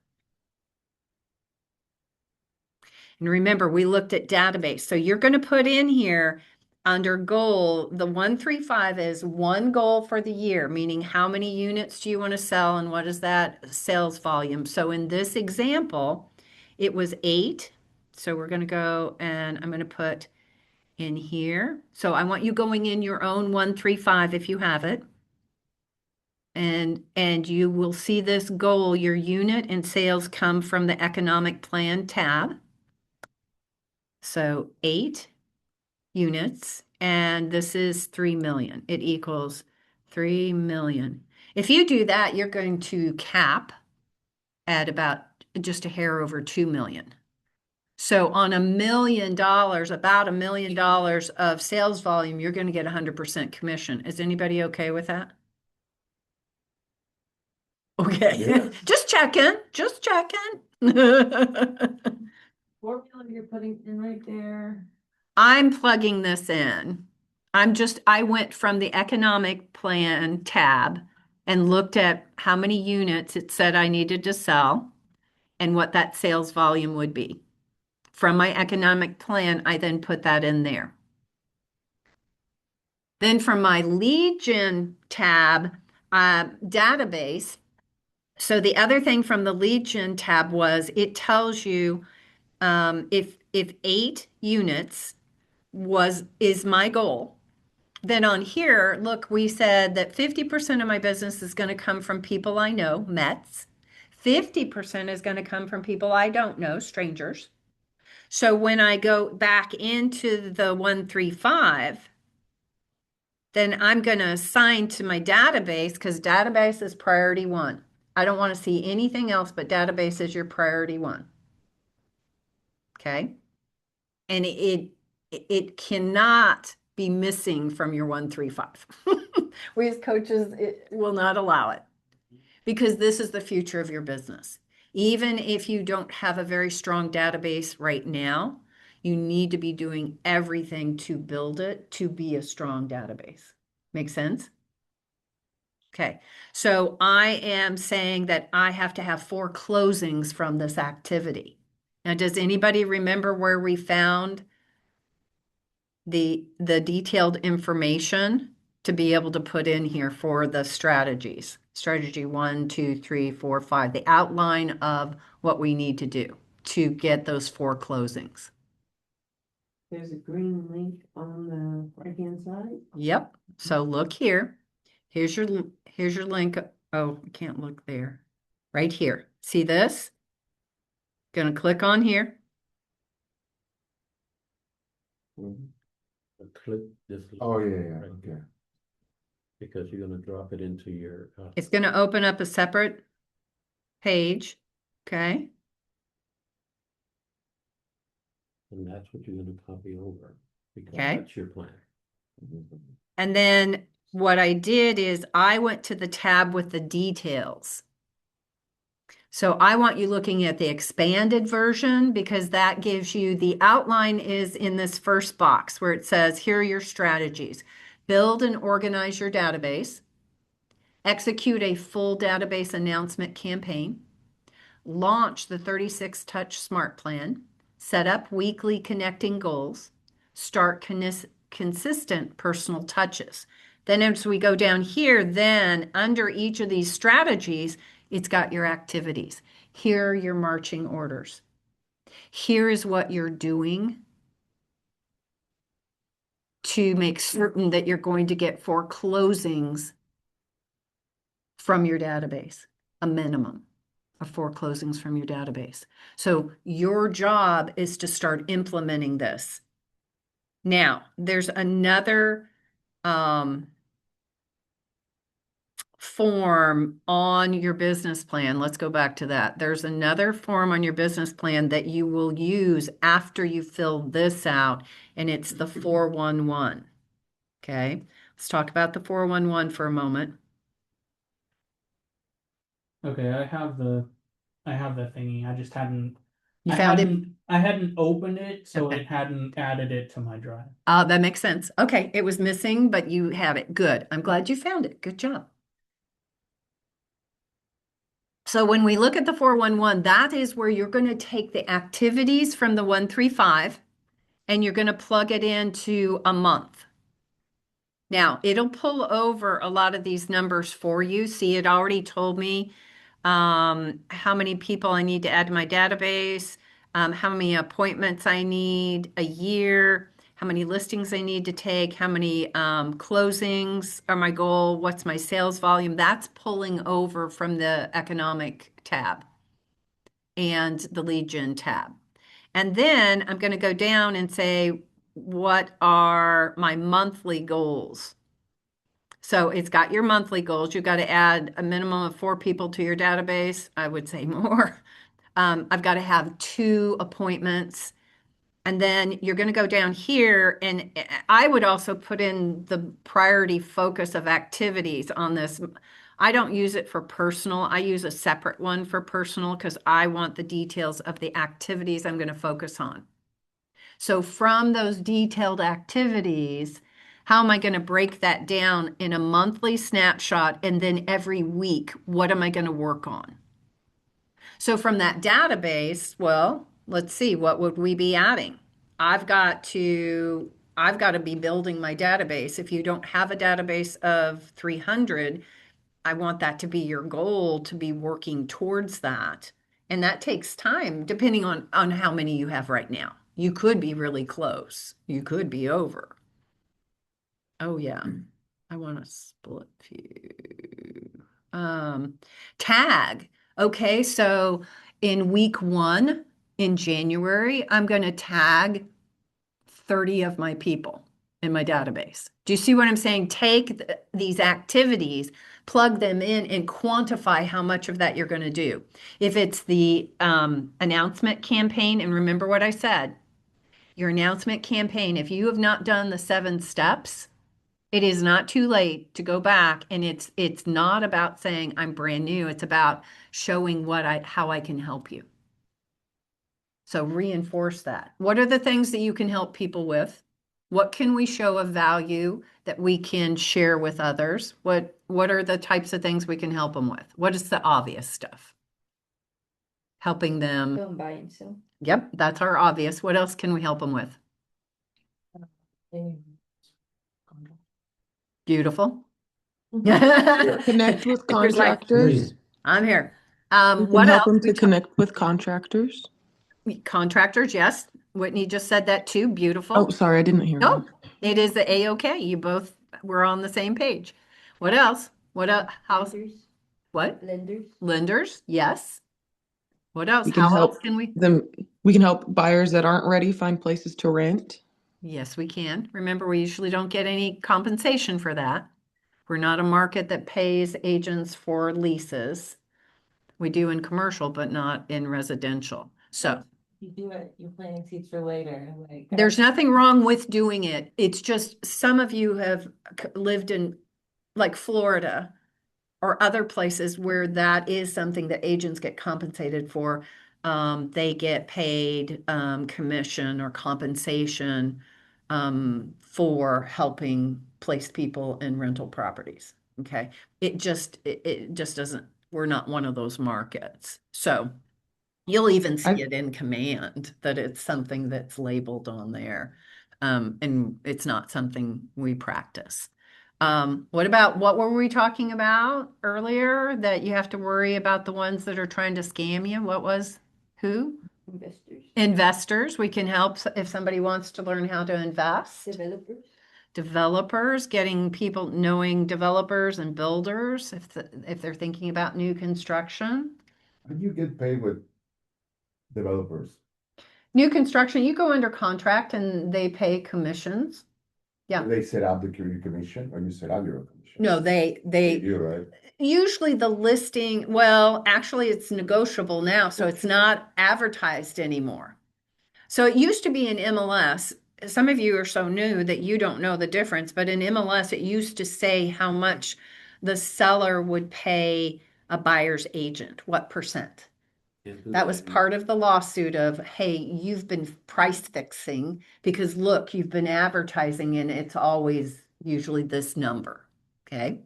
And remember, we looked at database. So you're going to put in here under goal, the 135 is one goal for the year, meaning how many units do you want to sell and what is that sales volume? So in this example, it was 8. So we're going to go and I'm going to put in here. So I want you going in your own 135 if you have it. And you will see this goal, your unit and sales come from the economic plan tab. So 8 units, and this is 3 million. It equals 3 million. If you do that, you're going to cap at about just a hair over 2 million. So on $1 million, about $1 million of sales volume, you're going to get 100% commission. Is anybody okay with that? Okay, Yeah. just checking, just checking. Formula you're putting in right there. I'm plugging this in. I went from the economic plan tab and looked at how many units it said I needed to sell and what that sales volume would be. From my economic plan, I then put that in there. Then from my lead gen tab database, so the other thing from the lead gen tab was it tells you if 8 units is my goal. Then on here, look, we said that 50% of my business is going to come from people I know, Mets. 50% is going to come from people I don't know, strangers. So when I go back into the 135, then I'm going to assign to my database because database is priority 1. I don't want to see anything else, but database is your priority 1. Okay. And it cannot be missing from your 135. We as coaches will not allow it because this is the future of your business. Even if you don't have a very strong database right now, you need to be doing everything to build it to be a strong database. Make sense? Okay, so I am saying that I have to have 4 closings from this activity. Now, does anybody remember where we found the detailed information to be able to put in here for the strategies? Strategy 1, 2, 3, 4, 5, the outline of what we need to do to get those 4 closings. There's a green link on the right-hand side. Yep. So look here. Here's your link. Oh, I can't look there. Right here. See this? Gonna click on here. Click this. Oh, link yeah, right okay. here, because you're gonna drop it into your, It's gonna open up a separate page. Okay. and that's what you're gonna copy over, because Okay. that's your plan. And then what I did is I went to the tab with the details. So I want you looking at the expanded version because that gives you the outline is in this first box where it says, here are your strategies. Build and organize your database, execute a full database announcement campaign, launch the 36 touch smart plan, set up weekly connecting goals, start consistent personal touches. Then as we go down here, then under each of these strategies, it's got your activities. Here are your marching orders. Here is what you're doing to make certain that you're going to get 4 closings from your database, a minimum of 4 closings from your database. So your job is to start implementing this. Now, there's another form on your business plan. Let's go back to that. There's another form on your business plan that you will use after you fill this out, and it's the 411. Okay, let's talk about the 411 for a moment. Okay, I have the thingy. I just hadn't. You found it? I hadn't opened it, so Okay. it hadn't added it to my drive. That makes sense. Okay, it was missing, but you have it. Good. I'm glad you found it. Good job. So when we look at the 411, that is where you're going to take the activities from the 135 and you're going to plug it into a month. Now, it'll pull over a lot of these numbers for you. See, it already told me how many people I need to add to my database, how many appointments I need a year, how many listings I need to take, how many closings are my goal, what's my sales volume. That's pulling over from the economic tab and the lead gen tab. And then I'm going to go down and say, what are my monthly goals? So it's got your monthly goals. You've got to add a minimum of 4 people to your database. I would say more. I've got to have 2 appointments. And then you're going to go down here, and I would also put in the priority focus of activities on this. I don't use it for personal. I use a separate one for personal because I want the details of the activities I'm going to focus on. So from those detailed activities, how am I going to break that down in a monthly snapshot? And then every week, what am I going to work on? So from that database, well, let's see, what would we be adding? I've got to be building my database. If you don't have a database of 300, I want that to be your goal, to be working towards that. And that takes time depending on how many you have right now. You could be really close. You could be over. Oh yeah. I want to split view. Tag. Okay, so in week 1 in January, I'm going to tag 30 of my people in my database. Do you see what I'm saying? Take these activities, plug them in, and quantify how much of that you're going to do. If it's the announcement campaign, and remember what I said, your announcement campaign, if you have not done the 7 steps, it is not too late to go back, and it's not about saying I'm brand new. It's about showing how I can help you. So reinforce that. What are the things that you can help people with? What can we show of value that we can share with others? What are the types of things we can help them with? What is the obvious stuff? Helping them. Don't buy and sell. Yep, that's our obvious. What else can we help them with? Beautiful. Connect with Here's my- contractors. I'm here. We can What help else? them We to connect with contractors. Contractors, yes. Whitney just said that too. Oh, Beautiful. sorry, I didn't hear No, you. it is the A-OK. You both were on the same page. What else? What else? House? Lenders, What? lenders. Lenders? Yes. What else? We can How else help can we? them. We can help buyers that aren't ready find places to rent. Yes, we can. Remember, we usually don't get any compensation for that. We're not a market that pays agents for leases. We do in commercial, but not in residential. So You do it, you're planting seeds for later, like. there's nothing wrong with doing it. It's just some of you have lived in like Florida or other places where that is something that agents get compensated for. They get paid commission or compensation for helping place people in rental properties. Okay, it just doesn't. We're not one of those markets. So you'll even see it in command that it's something that's labeled on there. And it's not something we practice. What were we talking about earlier? That you have to worry about the ones that are trying to scam you? What was who? Investors, Investors. We can help if somebody wants to learn how to invest. developers. Developers, getting people knowing developers and builders if they're thinking about new construction. How do you get paid with developers? New construction, you go under contract and they pay commissions. Yeah. Do they set up the commission or you set up your own commission? No, they You, right? usually the listing, well, actually it's negotiable now, so it's not advertised anymore. So it used to be in MLS. Some of you are so new that you don't know the difference, but in MLS it used to say how much the seller would pay a buyer's agent, what percent. That was part of the lawsuit of, hey, you've been price fixing because look, you've been advertising and it's always usually this number. Okay.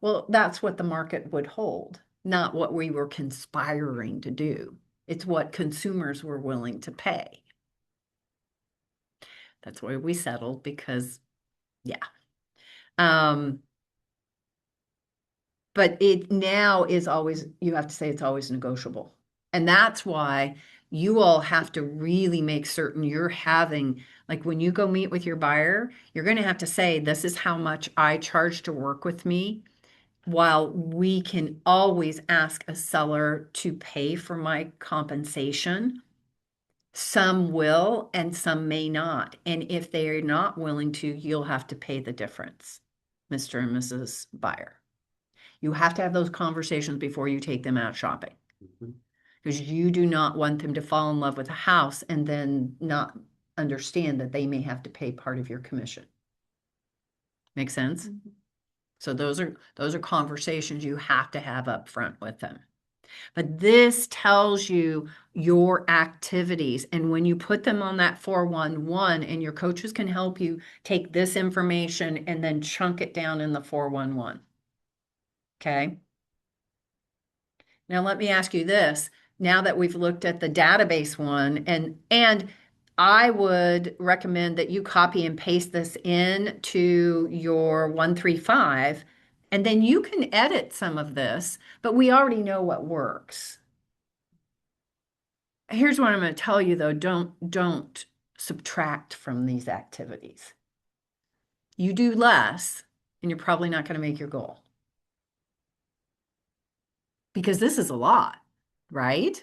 Well, that's what the market would hold, not what we were conspiring to do. It's what consumers were willing to pay. That's why we settled because, yeah. But it now is always, you have to say it's always negotiable. And that's why you all have to really make certain you're having, like when you go meet with your buyer, you're going to have to say, this is how much I charge to work with me. While we can always ask a seller to pay for my compensation, some will and some may not. And if they're not willing to, you'll have to pay the difference, Mr. and Mrs. Buyer. You have to have those conversations before you take them out shopping. Because you do not want them to fall in love with a house and then not understand that they may have to pay part of your commission. Make sense? So those are conversations you have to have up front with them. But this tells you your activities. And when you put them on that 411, and your coaches can help you take this information and then chunk it down in the 411. Okay. Now let me ask you this. Now that we've looked at the database one, and I would recommend that you copy and paste this in to your 135, and then you can edit some of this, but we already know what works. Here's what I'm going to tell you though, don't subtract from these activities. You do less, and you're probably not going to make your goal. Because this is a lot, right?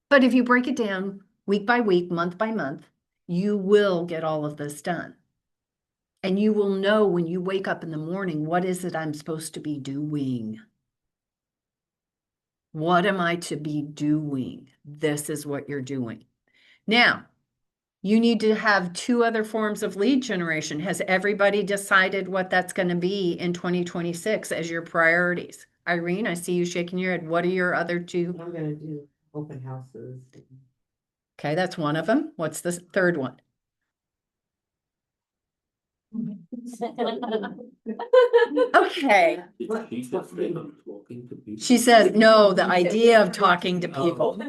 But if you break it down week by week, month by month, you will get all of this done. And you will know when you wake up in the morning, what is it I'm supposed to be doing? What am I to be doing? This is what you're doing. Now, you need to have 2 other forms of lead generation. Has everybody decided what that's going to be in 2026 as your priorities? Irene, I see you shaking your head. What are your other 2? I'm gonna do open houses. Okay, that's one of them. What's the third one? Okay. She said, no, the idea of talking to people.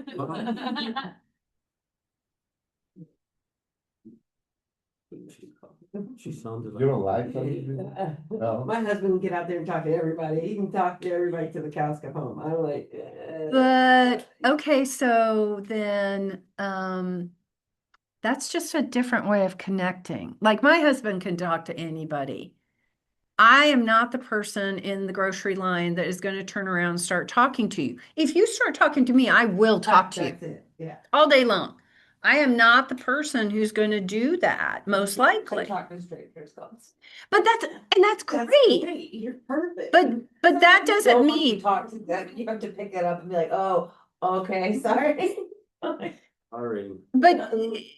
She sounded You don't like. like that? No. My husband can get out there and talk to everybody. He can talk to everybody till the cows come home. I'm like, But, okay, so then, that's just a different way of connecting. Like my husband can talk to anybody. I am not the person in the grocery line that is going to turn around and start talking to you. If you start talking to me, I will talk to you that's it. Yeah. all day long. I am not the person who's going to do that, most likely. Talk to strangers, gods. But that's That's great. You're perfect. But that doesn't Don't want to mean, talk to them. You have to pick it up and be like, oh, okay, sorry. Sorry. but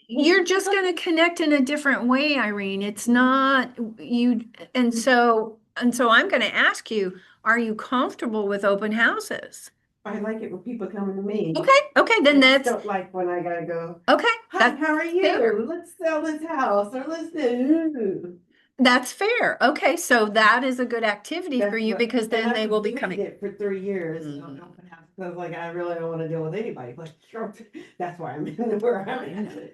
you're just going to connect in a different way, Irene. It's not you. And so I'm going to ask you, are you comfortable with open houses? I like it when people coming to me. Okay, then I that's don't like when I gotta go. okay. Hi, That's how are you? fair. Let's sell this house or let's do. That's fair. Okay, so that is a good activity for That's you what- because and then I've they will be avoided coming. it for 3 years. Mhm. I was like, I really don't want to deal with anybody. Like, sure, that's why I'm in where I'm at.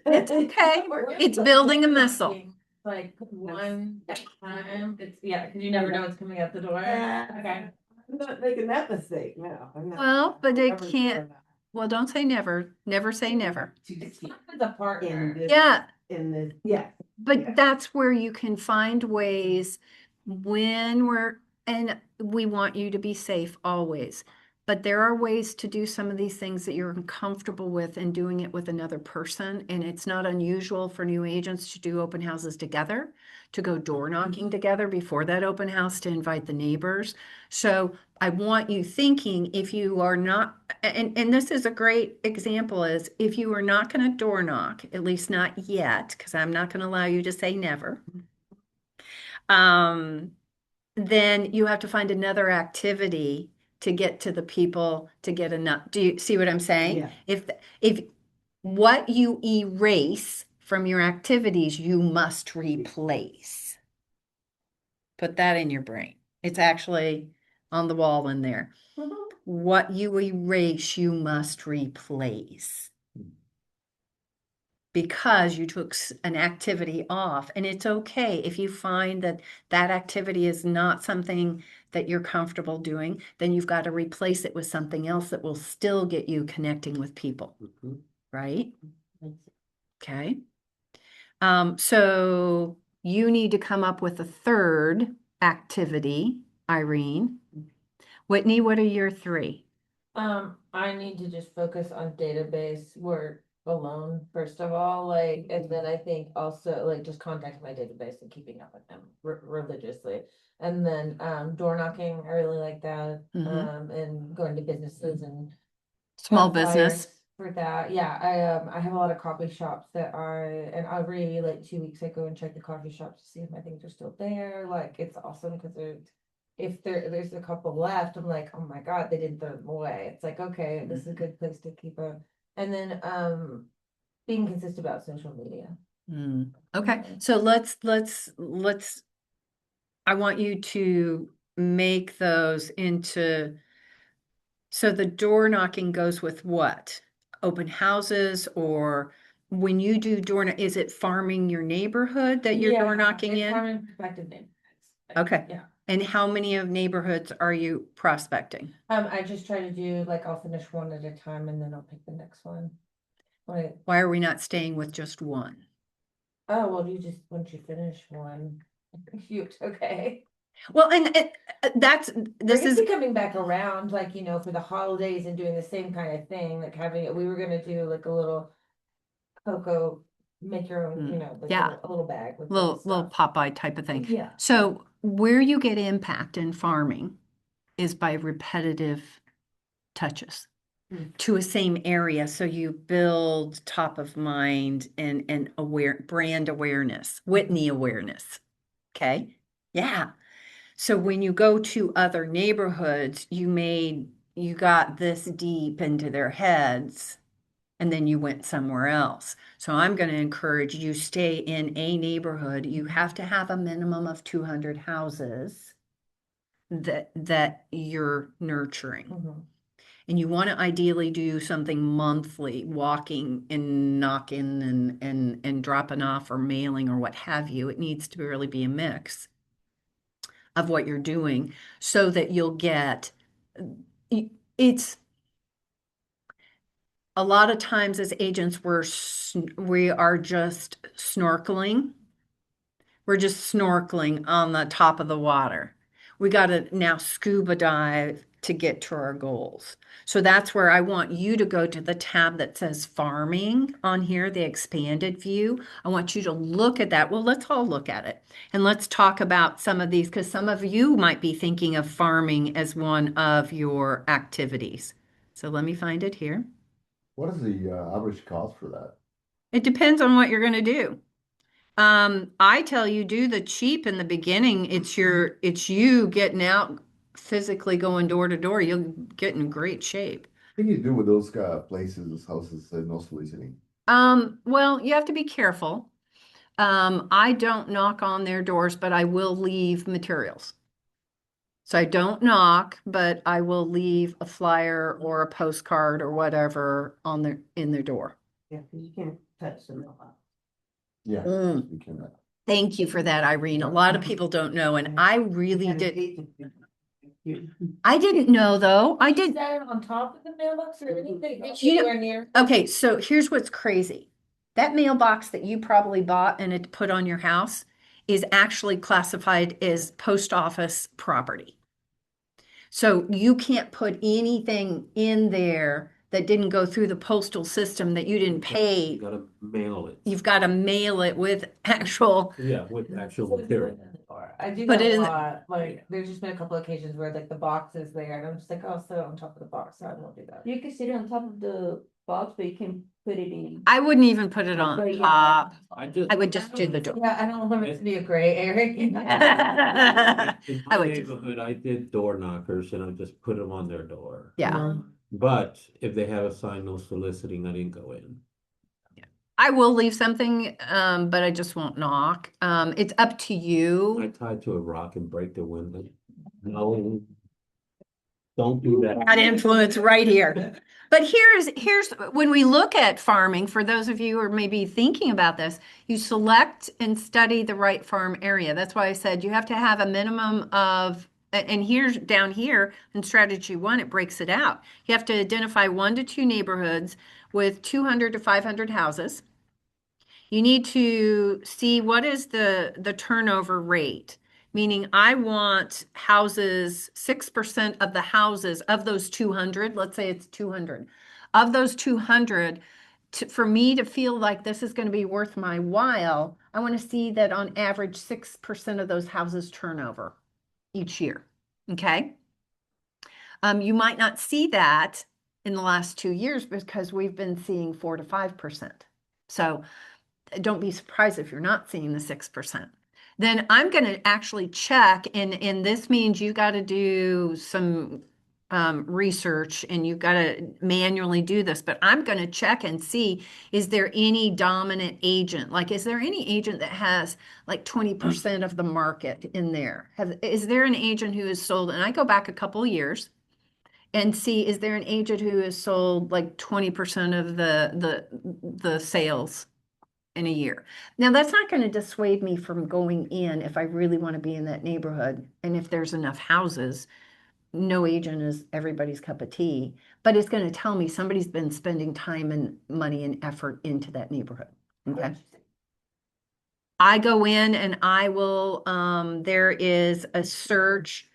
It's okay. It's building a missile. Like one time, it's, yeah, cause you never know what's coming out the door. Okay. I'm not making that mistake now. I'm not. Well, but they Never can't. done that. Well, don't say never. Never say never. It's not for the partner. In this, Yeah, in this, yeah. but Yeah. that's where you can find ways when and we want you to be safe always. But there are ways to do some of these things that you're comfortable with and doing it with another person. And it's not unusual for new agents to do open houses together, to go door knocking together before that open house to invite the neighbors. So I want you thinking if you are not, and this is a great example is if you are not going to door knock, at least not yet, because I'm not going to allow you to say never. Then you have to find another activity to get to the people to get enough. Do you see what I'm saying? Yeah. If what you erase from your activities, you must replace. Put that in your brain. It's actually on the wall in there. What you erase, you must replace. Because you took an activity off, and it's okay if you find that that activity is not something that you're comfortable doing, then you've got to replace it with something else that will still get you connecting with people, right? Okay. So you need to come up with a third activity, Irene. Whitney, what are your 3? I need to just focus on database work alone, first of all, like, and then I think also like just contacting my database and keeping up with them religiously. And then, door knocking, I really like that, and going to businesses and. Small have flyers business. For that, yeah, I have a lot of coffee shops that are, and every like 2 weeks I go and check the coffee shops to see if my things are still there, like, it's awesome, cause if there's a couple left, I'm like, oh my God, they didn't throw them away. It's like, okay, this is a good place to keep them. And then, being consistent about social media. Okay, so let's, I want you to make those into, so the door knocking goes with what? Open houses, or when you do is it farming your neighborhood that you're door knocking It's in? farming prospective neighborhoods. Okay. Yeah. And how many of neighborhoods are you prospecting? I just try to do, like, I'll finish one at a time and then I'll pick the next one. Like, Why are we not staying with just one? oh, well, once you finish one, okay. Well, and this This is, is coming back around, like, for the holidays and doing the same kind of thing, like we were gonna do like a little cocoa, make your own, like yeah. a little bag with little stuff. Popeye type of thing. Yeah. So where you get impact in farming is by repetitive touches to a same area. So you build top of mind and brand awareness, Whitney awareness. Okay. Yeah. So when you go to other neighborhoods, you got this deep into their heads and then you went somewhere else. So I'm going to encourage you stay in a neighborhood. You have to have a minimum of 200 houses that you're nurturing. And you want to ideally do something monthly, walking and knocking and and dropping off or mailing or what have you. It needs to really be a mix of what you're doing so that you'll get, it's a lot of times as agents, we are just snorkeling. We're just snorkeling on the top of the water. We got to now scuba dive to get to our goals. So that's where I want you to go to the tab that says farming on here, the expanded view. I want you to look at that. Well, let's all look at it and let's talk about some of these because some of you might be thinking of farming as one of your activities. So let me find it here. What is the average cost for that? It depends on what you're going to do. I tell you, do the cheap in the beginning. It's you getting out physically going door to door. You'll get in great shape. What do you do with those places, those houses, no soliciting? Well, you have to be careful. I don't knock on their doors, but I will leave materials. So I don't knock, but I will leave a flyer or a postcard or whatever in their door. Yeah, 'cause you can't touch the mailbox. Yeah, Mm. you can. Thank you for that, Irene. A lot of people don't know, and I really And did. you- I didn't know though. I Is did. that on top of the mailbox or anything? You know- Anywhere near? Okay, so here's what's crazy. That mailbox that you probably bought and it put on your house is actually classified as post office property. So you can't put anything in there that didn't go through the postal system that you didn't You pay. gotta mail it. You've got to mail it with actual. Yeah, with actual material. I do Put that it a in the- lot, like, there's just been a couple occasions where like the box is there and I'm just like, oh, I'll sit on top of the box, so I won't do that. You can sit on top of the box, but you can put it in. I wouldn't even put it on But yeah. top. I I would just do the door. Yeah, I don't want it to be a gray area. In I my would just- neighborhood, I did door knockers and I just put them on their door. Yeah. But if they have a sign no soliciting, I didn't go in. I will leave something, but I just won't knock. It's up to I you. tied to a rock and break the window. No. Don't do that. That influence right here. But here's when we look at farming, for those of you who are maybe thinking about this, you select and study the right farm area. That's why I said you have to have a minimum of, and here's down here in strategy 1, it breaks it out. You have to identify 1 to 2 neighborhoods with 200 to 500 houses. You need to see what is the turnover rate, meaning I want houses, 6% of the houses of those 200, let's say it's 200, of those 200, for me to feel like this is going to be worth my while, I want to see that on average 6% of those houses turn over each year. Okay. You might not see that in the last 2 years because we've been seeing 4 to 5%. So don't be surprised if you're not seeing the 6%. Then I'm going to actually check, and this means you got to do some research and you've got to manually do this, but I'm going to check and see, is there any dominant agent? Like, is there any agent that has like 20% of the market in there? Is there an agent who has sold, and I go back a couple of years and see, is there an agent who has sold like 20% of the sales in a year? Now, that's not going to dissuade me from going in if I really want to be in that neighborhood. And if there's enough houses, no agent is everybody's cup of tea, but it's going to tell me somebody's been spending time and money and effort into that neighborhood. Okay. I go in and I will, there is a search.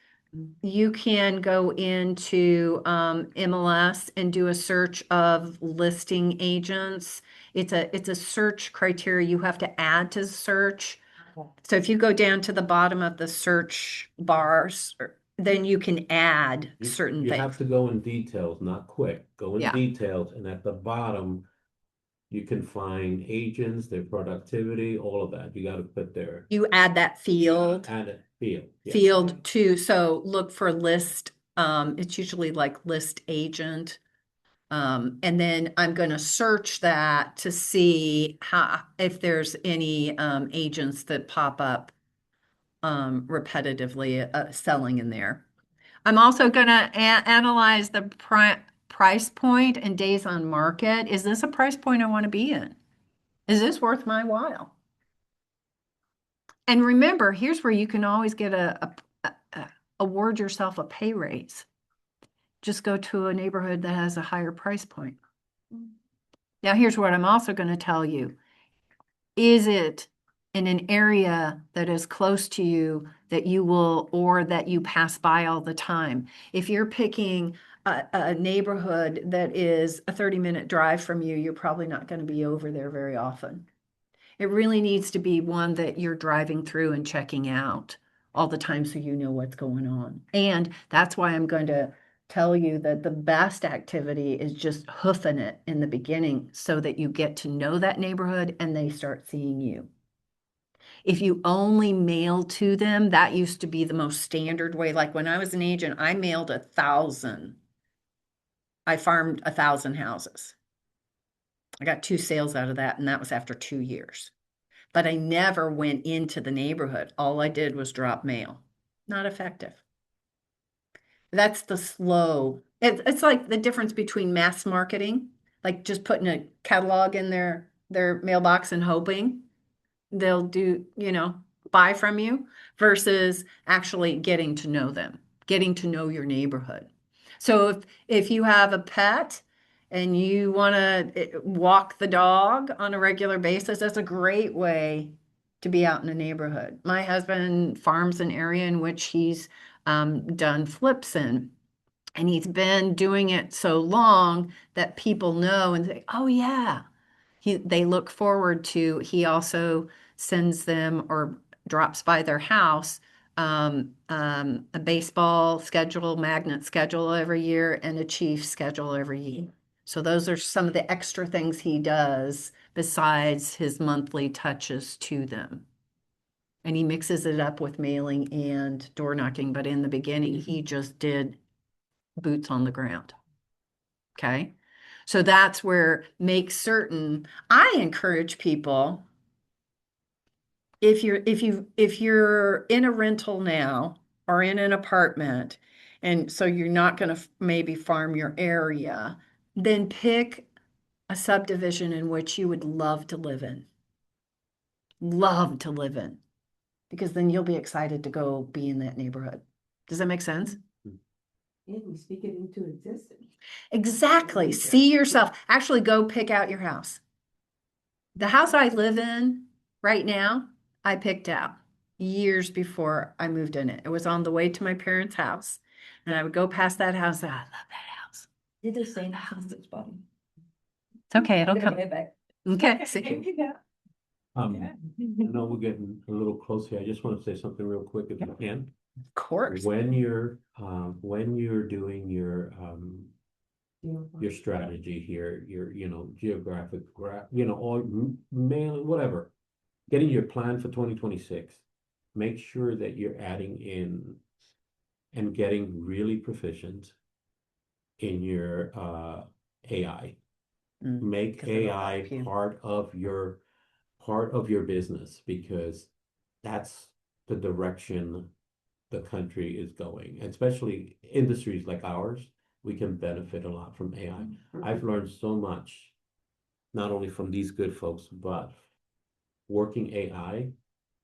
You can go into MLS and do a search of listing agents. It's a search criteria you have to add to the search. Okay. So if you go down to the bottom of the search bars, then you can add certain You have things. to go in details, not quick. Go in Yeah. details, and at the bottom, you can find agents, their productivity, all of that. You got to put their You add that field. add it field. Yeah. Field too. So look for list. It's usually like list agent. And then I'm going to search that to see if there's any agents that pop up repetitively selling in there. I'm also going to analyze the price point and days on market. Is this a price point I want to be in? Is this worth my while? And remember, here's where you can always get award yourself a pay raise. Just go to a neighborhood that has a higher price point. Now, here's what I'm also going to tell you. Is it in an area that is close to you that you will, or that you pass by all the time? If you're picking a neighborhood that is a 30-minute drive from you, you're probably not going to be over there very often. It really needs to be one that you're driving through and checking out all the time so you know what's going on. And that's why I'm going to tell you that the best activity is just hoofing it in the beginning so that you get to know that neighborhood and they start seeing you. If you only mail to them, that used to be the most standard way. Like when I was an agent, I mailed 1,000. I farmed 1,000 houses. I got 2 sales out of that, and that was after 2 years. But I never went into the neighborhood. All I did was drop mail. Not effective. That's the slow. It's like the difference between mass marketing, like just putting a catalog in their mailbox and hoping they'll do, buy from you, versus actually getting to know them, getting to know your neighborhood. So if you have a pet and you want to walk the dog on a regular basis, that's a great way to be out in a neighborhood. My husband farms an area in which he's done flips in, and he's been doing it so long that people know and say, oh yeah. They look forward to, he also sends them or drops by their house a baseball schedule, magnet schedule every year, and a chief schedule every year. So those are some of the extra things he does besides his monthly touches to them. And he mixes it up with mailing and door knocking, but in the beginning, he just did boots on the ground. Okay. So that's where make certain. I encourage people, if you're in a rental now or in an apartment, and so you're not going to maybe farm your area, then pick a subdivision in which you would love to live in. Love to live in, because then you'll be excited to go be in that neighborhood. Does that make sense? And we speak it into existence. Exactly. See yourself. Actually, go pick out your house. The house I live in right now, I picked out years before I moved in it. It was on the way to my parents' house. And I would go past that house. I love that house. Did the same house this body. It's okay. It'll come. Back. Okay. See. I know we're getting a little close here. I just want to say something real quick if you can. Of course. When you're doing your strategy here, your geographic all mail, whatever, getting your plan for 2026, make sure that you're adding in and getting really proficient in your AI. Make 'Cause it'll AI help you. part of your business, because that's the direction the country is going, and especially industries like ours. We can benefit a lot from AI. I've learned so much, not only from these good folks, but working AI.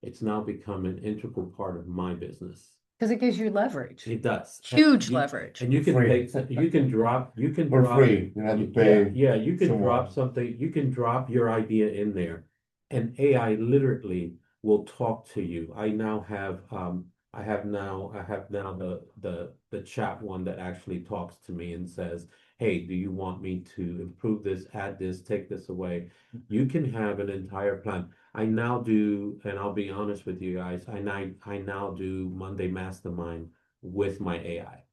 It's now become an integral part of my business. Because it gives you leverage. It does. Huge You- leverage. And you can Free. take, you can drop. For free, you don't have to pay. Yeah, you can someone. drop something, you can drop your idea in there, and AI literally will talk to you. I have now the chat one that actually talks to me and says, hey, do you want me to improve this, add this, take this away? You can have an entire plan. I now do, and I'll be honest with you guys, I now do Monday Mastermind with my AI.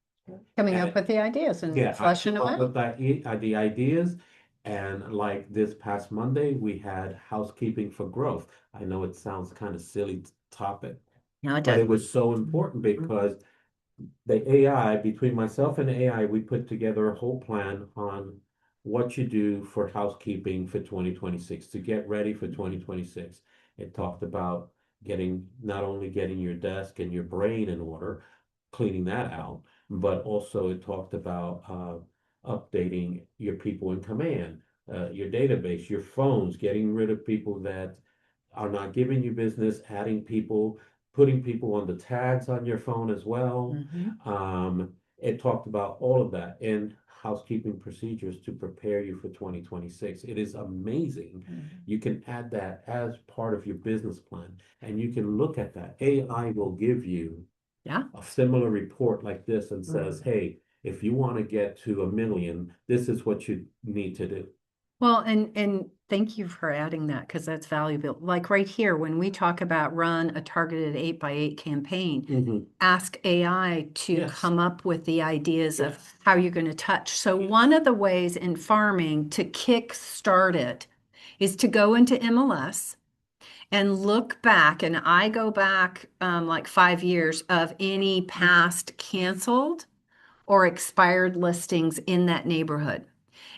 Coming up with the ideas and Yeah, I fleshing come them up out. with the ideas, and like this past Monday, we had housekeeping for growth. I know it sounds kind of silly topic, No, it but it doesn't. was so important because the AI, between myself and AI, we put together a whole plan on what you do for housekeeping for 2026 to get ready for 2026. It talked about not only getting your desk and your brain in order, cleaning that out, but also it talked about updating your people in command, your database, your phones, getting rid of people that are not giving you business, adding people, putting people on the tags on your phone as well. It talked about all of that and housekeeping procedures to prepare you for 2026. It is amazing. You can add that as part of your business plan and you can look at that. AI will give you Yeah. a similar report like this and says, hey, if you want to get to 1 million, this is what you need to do. Well, and thank you for adding that because that's valuable. Like right here, when we talk about run a targeted 8x8 campaign, ask AI to Yes. come up with the ideas of Yes. how you're going to touch. So one of the ways in farming to kick start it is to go into MLS and look back, and I go back like 5 years of any past canceled or expired listings in that neighborhood.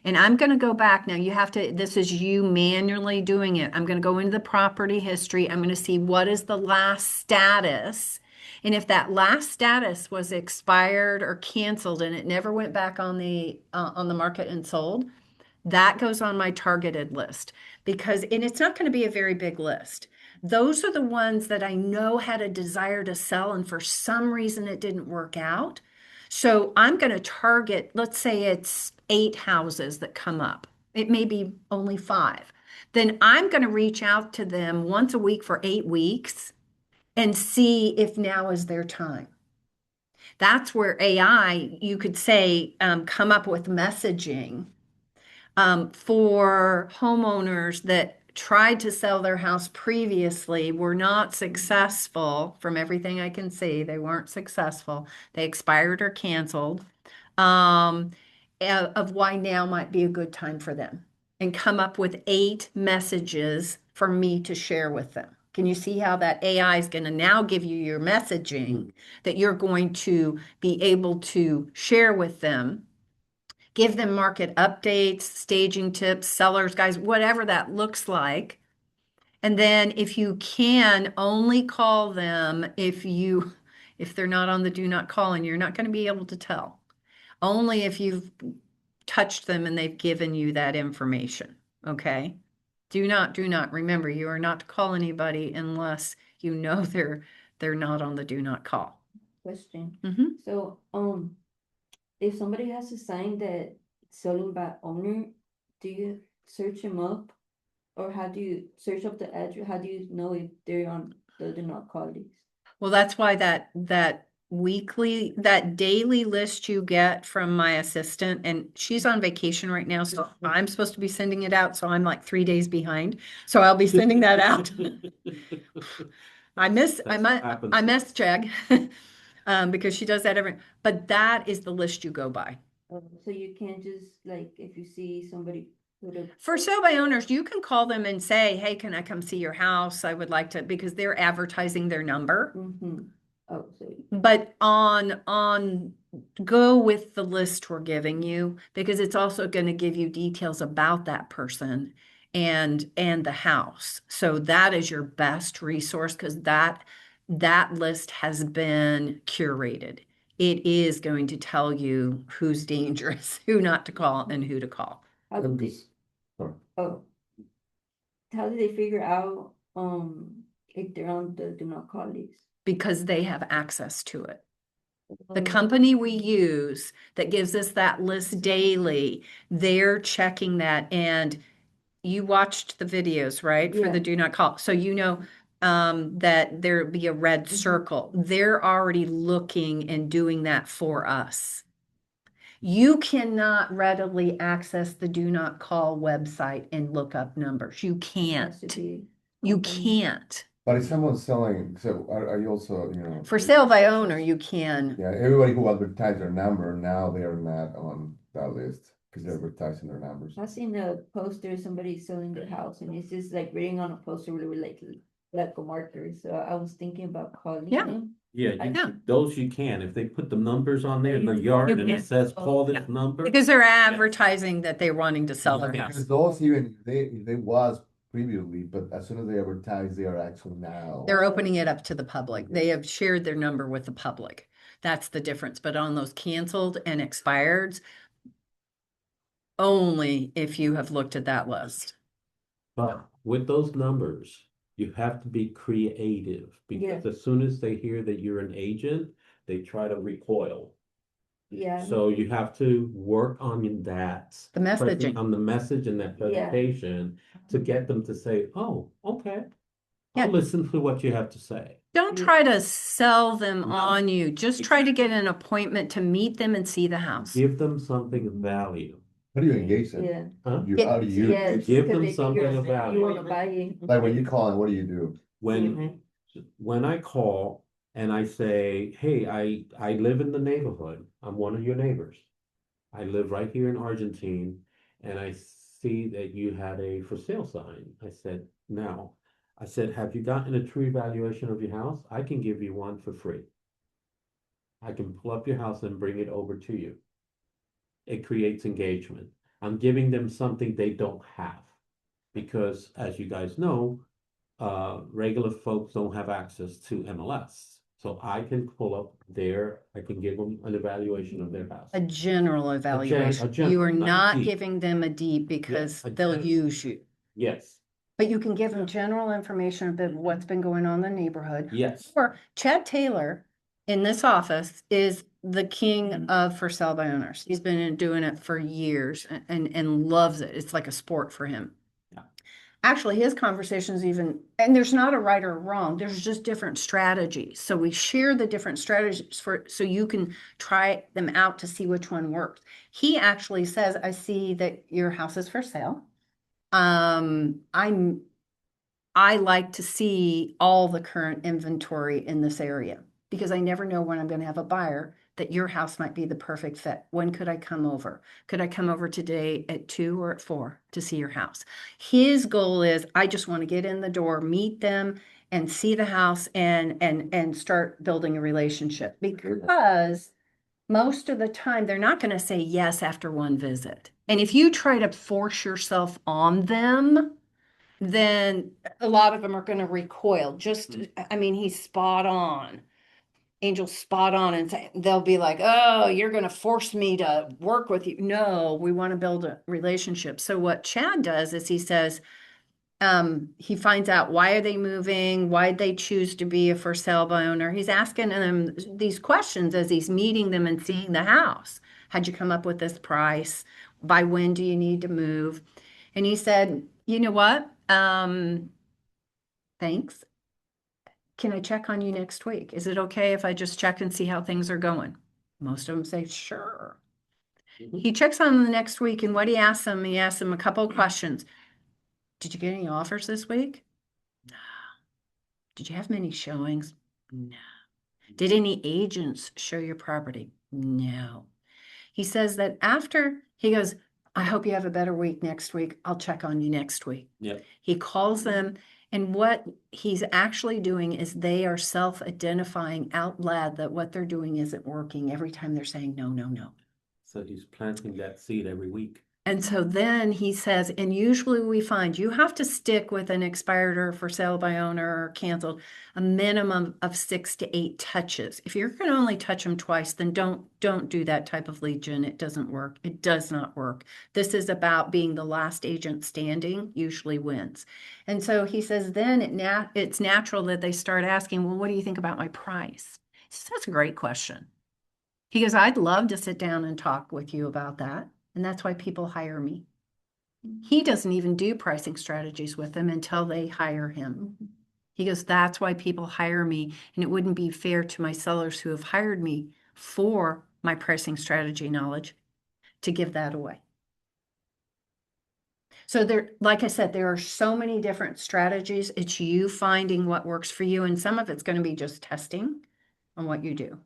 And I'm going to go back now. You have to, this is you manually doing it. I'm going to go into the property history. I'm going to see what is the last status. And if that last status was expired or canceled and it never went back on the market and sold, that goes on my targeted list because, and it's not going to be a very big list. Those are the ones that I know had a desire to sell and for some reason it didn't work out. So I'm going to target, let's say it's 8 houses that come up. It may be only 5. Then I'm going to reach out to them once a week for 8 weeks and see if now is their time. That's where AI, you could say, come up with messaging for homeowners that tried to sell their house previously, were not successful. From everything I can see, they weren't successful. They expired or canceled. Of why now might be a good time for them, and come up with 8 messages for me to share with them. Can you see how that AI is going to now give you your messaging that you're going to be able to share with them? Give them market updates, staging tips, sellers guys, whatever that looks like. And then if you can, only call them if they're not on the do not call, and you're not going to be able to tell. Only if you've touched them and they've given you that information. Okay? Do not remember, you are not to call anybody unless you know they're not on the do not call. Question. Mhm. So, if somebody has a sign that it's selling by owner, do you search them up? Or how do you search up the address? How do you know if they're on the do not call list? Well, that's why that daily list you get from my assistant, and she's on vacation right now, so I'm supposed to be sending it out, so I'm like 3 days behind. So I'll be sending that out. I miss Jag because she does that but that is the list you go by. So you can't just like, if you see somebody put a. For sale by owners, you can call them and say, hey, can I come see your house? I would like to, because they're advertising their number. Oh, so. But on go with the list we're giving you, because it's also going to give you details about that person and the house. So that is your best resource because that list has been curated. It is going to tell you who's dangerous, who not to call, and who to call. How do they, how do they figure out, if they're on the do not call list? Because they have access to it. The company we use that gives us that list daily, they're checking that. And you watched the videos, right? For the do not call. So you know that there'll be a red circle. They're already looking and doing that for us. You cannot readily access the do not call website and look up numbers. You can't. You can't. But if someone's selling, so are you also, you know? For sale by owner, you can. Yeah, everybody who advertised their number, now they are not on that list because they're advertising their numbers. I seen a poster, somebody selling their house and it's just like written on a poster with like a marker. So I was thinking about calling them. Yeah, those you can. If they put the numbers on there in the yard and it says call this number. Because they're advertising that they're wanting to sell their house. Because those even, they was previously, but as soon as they advertise, they are actually now. They're opening it up to the public. They have shared their number with the public. That's the difference. But on those canceled and expireds, only if you have looked at that list. But with those numbers, you have to be creative because as soon as they hear that you're an agent, they try to recoil. Yeah. So you have to work on that. The messaging. On the message and that Yeah. presentation to get them to say, oh, okay. Yeah. I'll listen to what you have to say. Don't try to sell them No. on you. Just try to get an appointment to meet them and see the house. Give them something of value. How do you engage them? Yeah. Huh? How do you, Yeah. Give them because they something think of value. you wanna buy it. like when you call in, what do you do? When I call and I say, hey, I live in the neighborhood, I'm one of your neighbors. I live right here in Argentine and I see that you had a for sale sign. I said, now, I said, have you gotten a true evaluation of your house? I can give you one for free. I can pull up your house and bring it over to you. It creates engagement. I'm giving them something they don't have. Because as you guys know, regular folks don't have access to MLS. So I can pull up I can give them an evaluation of their house. A general evaluation. You are not not deep. giving them a deep because a they'll general. use you. Yes, But you can give them general information about what's been going on in the neighborhood. yes. Or Chad Taylor in this office is the king of for sale by owners. He's been doing it for years and loves it. It's like a sport for him. Yeah. Actually, his conversations even, and there's not a right or wrong, there's just different strategies. So we share the different strategies so you can try them out to see which one works. He actually says, I see that your house is for sale. I like to see all the current inventory in this area because I never know when I'm going to have a buyer that your house might be the perfect fit. When could I come over? Could I come over today at 2 or at 4 to see your house? His goal is I just want to get in the door, meet them and see the house and start building a relationship because most of the time they're not going to say yes after one visit. And if you try to force yourself on them, then a lot of them are going to recoil. I mean, he's spot on. Angel's spot on, and they'll be like, oh, you're going to force me to work with you. No, we want to build a relationship. So what Chad does is he says, he finds out why are they moving, why'd they choose to be a for sale by owner. He's asking them these questions as he's meeting them and seeing the house. How'd you come up with this price? By when do you need to move? And he said, you know what? Thanks. Can I check on you next week? Is it okay if I just check and see how things are going? Most of them say, sure. He checks on them the next week, and what he asks them a couple of questions. Did you get any offers this week? No. Did you have many showings? No. Did any agents show your property? No. He says that after he goes, I hope you have a better week next week. I'll check on you next week. Yep. He calls them, and what he's actually doing is they are self-identifying out loud that what they're doing isn't working every time they're saying no, no, no. So he's planting that seed every week. And so then he says, and usually we find you have to stick with an expired or for sale by owner or canceled a minimum of 6 to 8 touches. If you're going to only touch them twice, then don't do that type of lead gen. It doesn't work. It does not work. This is about being the last agent standing, usually wins. And so he says, then it's natural that they start asking, well, what do you think about my price? He says, that's a great question. He goes, I'd love to sit down and talk with you about that. And that's why people hire me. He doesn't even do pricing strategies with them until they hire him. He goes, that's why people hire me. And it wouldn't be fair to my sellers who have hired me for my pricing strategy knowledge to give that away. So like I said, there are so many different strategies. It's you finding what works for you. And some of it's going to be just testing on what you do.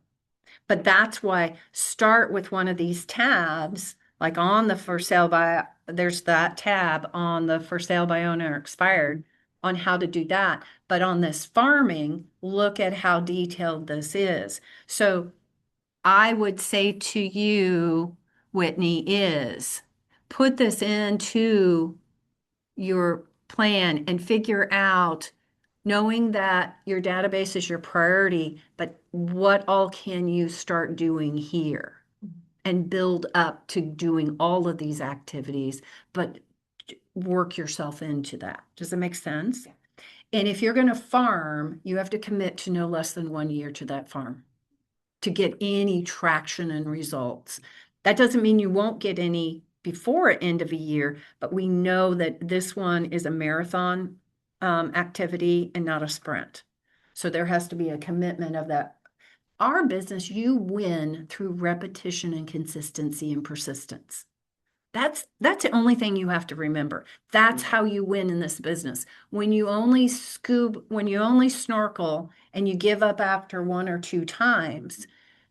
But that's why start with one of these tabs. Like on the for sale by, there's that tab on the for sale by owner expired on how to do that. But on this farming, look at how detailed this is. So I would say to you, Whitney, is put this into your plan and figure out, knowing that your database is your priority, but what all can you start doing here? and build up to doing all of these activities, but work yourself into that. Does it make sense? And if you're going to farm, you have to commit to no less than 1 year to that farm to get any traction and results. That doesn't mean you won't get any before end of a year, but we know that this one is a marathon activity and not a sprint. So there has to be a commitment of that. Our business, you win through repetition and consistency and persistence. That's the only thing you have to remember. That's how you win in this business. When you only snorkel and you give up after 1 or 2 times,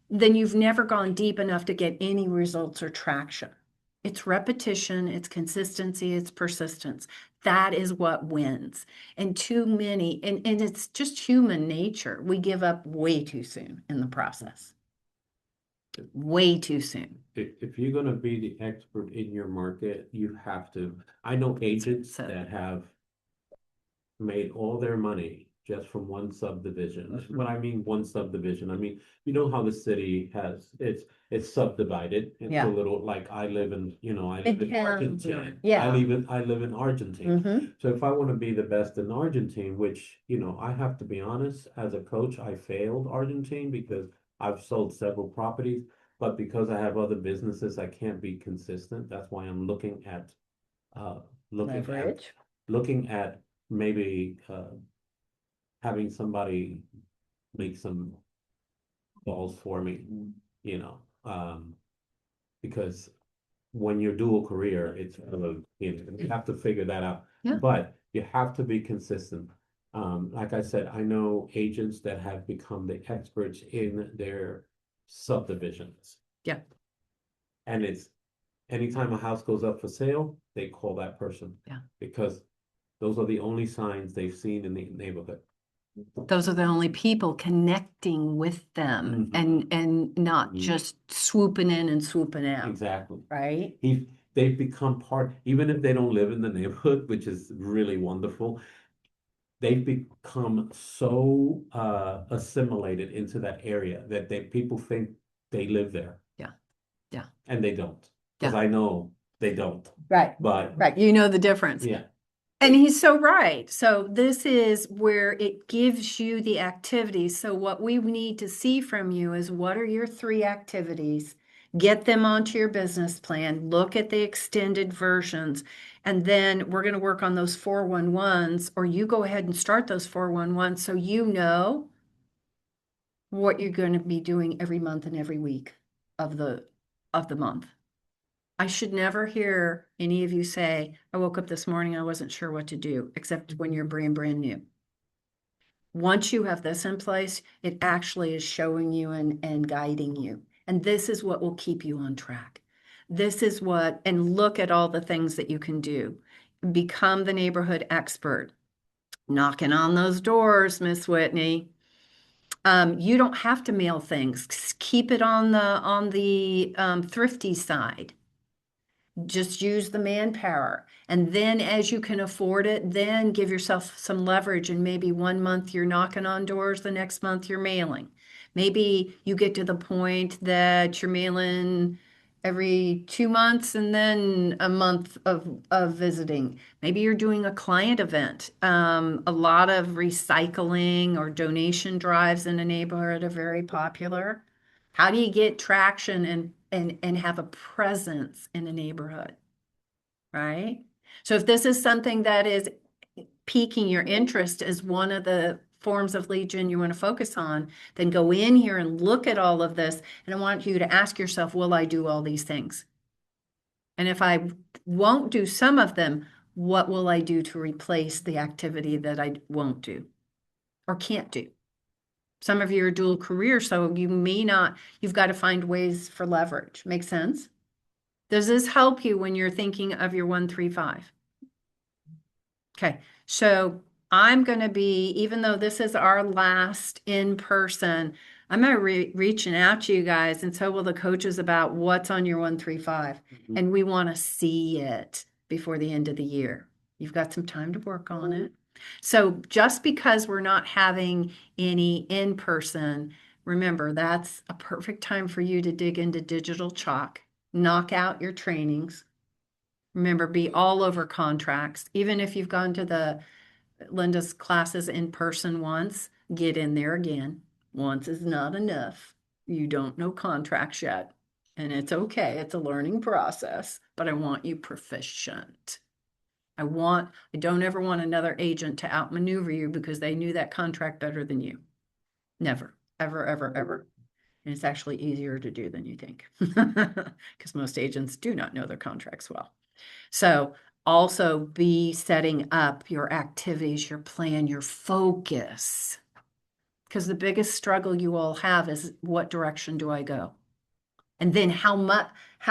then you've never gone deep enough to get any results or traction. It's repetition, it's consistency, it's persistence. That is what wins. And too many, and it's just human nature. We give up way too soon in the process. Way too soon. If you're gonna be the expert in your market, you have to, I know agents So- that have made all their money just from one subdivision. When I mean one subdivision, I mean, you know how the city has, it's subdivided Yeah. into little, like I live in, I live in Yeah. Argentine. Yeah. I live in Argentine. Mhm. So if I want to be the best in Argentine, which, I have to be honest, as a coach, I failed Argentine because I've sold several properties, but because I have other businesses, I can't be consistent. That's why I'm looking at, uh, looking at, Leverage. looking at maybe, having somebody make some calls for me, because when you're dual career, it's, you have to figure that out. Yeah. But you have to be consistent. Like I said, I know agents that have become the experts in their subdivisions. Yeah. And it's anytime a house goes up for sale, they call that person. Yeah. Because those are the only signs they've seen in the neighborhood. Those are the only people connecting with them and not Mhm. just swooping in and swooping out, Exactly. right? They've become part, even if they don't live in the neighborhood, which is really wonderful. They've become so assimilated into that area that people think they live there. Yeah. Yeah. And they don't. Because Yeah. I know they don't. Right. But Right. You know the difference. yeah. And he's so right. So this is where it gives you the activities. So what we need to see from you is what are your 3 activities? Get them onto your business plan, look at the extended versions, and then we're going to work on those 411s, or you go ahead and start those 411s so you know what you're going to be doing every month and every week of the month. I should never hear any of you say, I woke up this morning, I wasn't sure what to do, except when you're brand new. Once you have this in place, it actually is showing you and guiding you. And this is what will keep you on track. This is what, and look at all the things that you can do. Become the neighborhood expert. Knocking on those doors, Miss Whitney. You don't have to mail things. Keep it on the thrifty side. Just use the manpower. And then as you can afford it, then give yourself some leverage. And maybe 1 month you're knocking on doors, the next month you're mailing. Maybe you get to the point that you're mailing every 2 months and then a month of visiting. Maybe you're doing a client event. A lot of recycling or donation drives in a neighborhood are very popular. How do you get traction and have a presence in a neighborhood, right? So if this is something that is piquing your interest as one of the forms of lead gen you want to focus on, then go in here and look at all of this. And I want you to ask yourself, will I do all these things? And if I won't do some of them, what will I do to replace the activity that I won't do or can't do? Some of you are dual career, so you may not, you've got to find ways for leverage. Make sense? Does this help you when you're thinking of your 135? Okay, so I'm going to be, even though this is our last in person, I'm going to reaching out to you guys, and so will the coaches about what's on your 135. And we want to see it before the end of the year. You've got some time to work on it. So just because we're not having any in person, remember, that's a perfect time for you to dig into digital chalk, knock out your trainings. Remember, be all over contracts. Even if you've gone to the Linda's classes in person once, get in there again. Once is not enough. You don't know contracts yet. And it's okay. It's a learning process, but I want you proficient. I don't ever want another agent to outmaneuver you because they knew that contract better than you. Never, ever, ever, ever. And it's actually easier to do than you think because most agents do not know their contracts well. So also be setting up your activities, your plan, your focus. Because the biggest struggle you all have is what direction do I go? And then how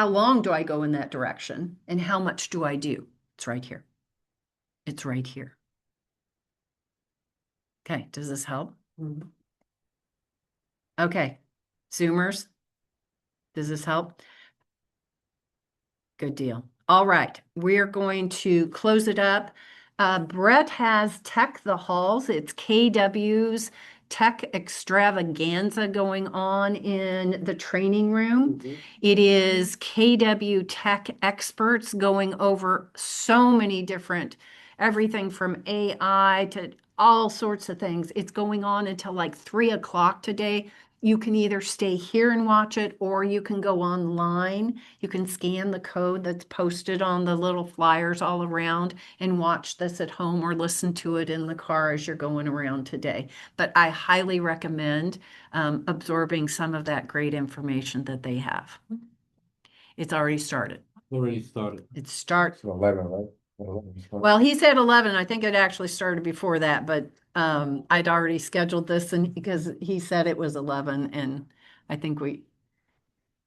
long do I go in that direction? And how much do I do? It's right here. It's right here. Okay, does this help? Mhm. Okay, Zoomers, does this help? Good deal. All right, we're going to close it up. Brett has Tech the Halls. It's KW's Tech Extravaganza going on in the training room. It is KW Tech experts going over so many different, everything from AI to all sorts of things. It's going on until like 3 o'clock today. You can either stay here and watch it, or you can go online. You can scan the code that's posted on the little flyers all around and watch this at home or listen to it in the car as you're going around today. But I highly recommend absorbing some of that great information that they have. It's already started. Already started. It starts. It's 11, right? 11, so- Well, he said 11. I think it actually started before that, but I'd already scheduled this and because he said it was 11 and I think we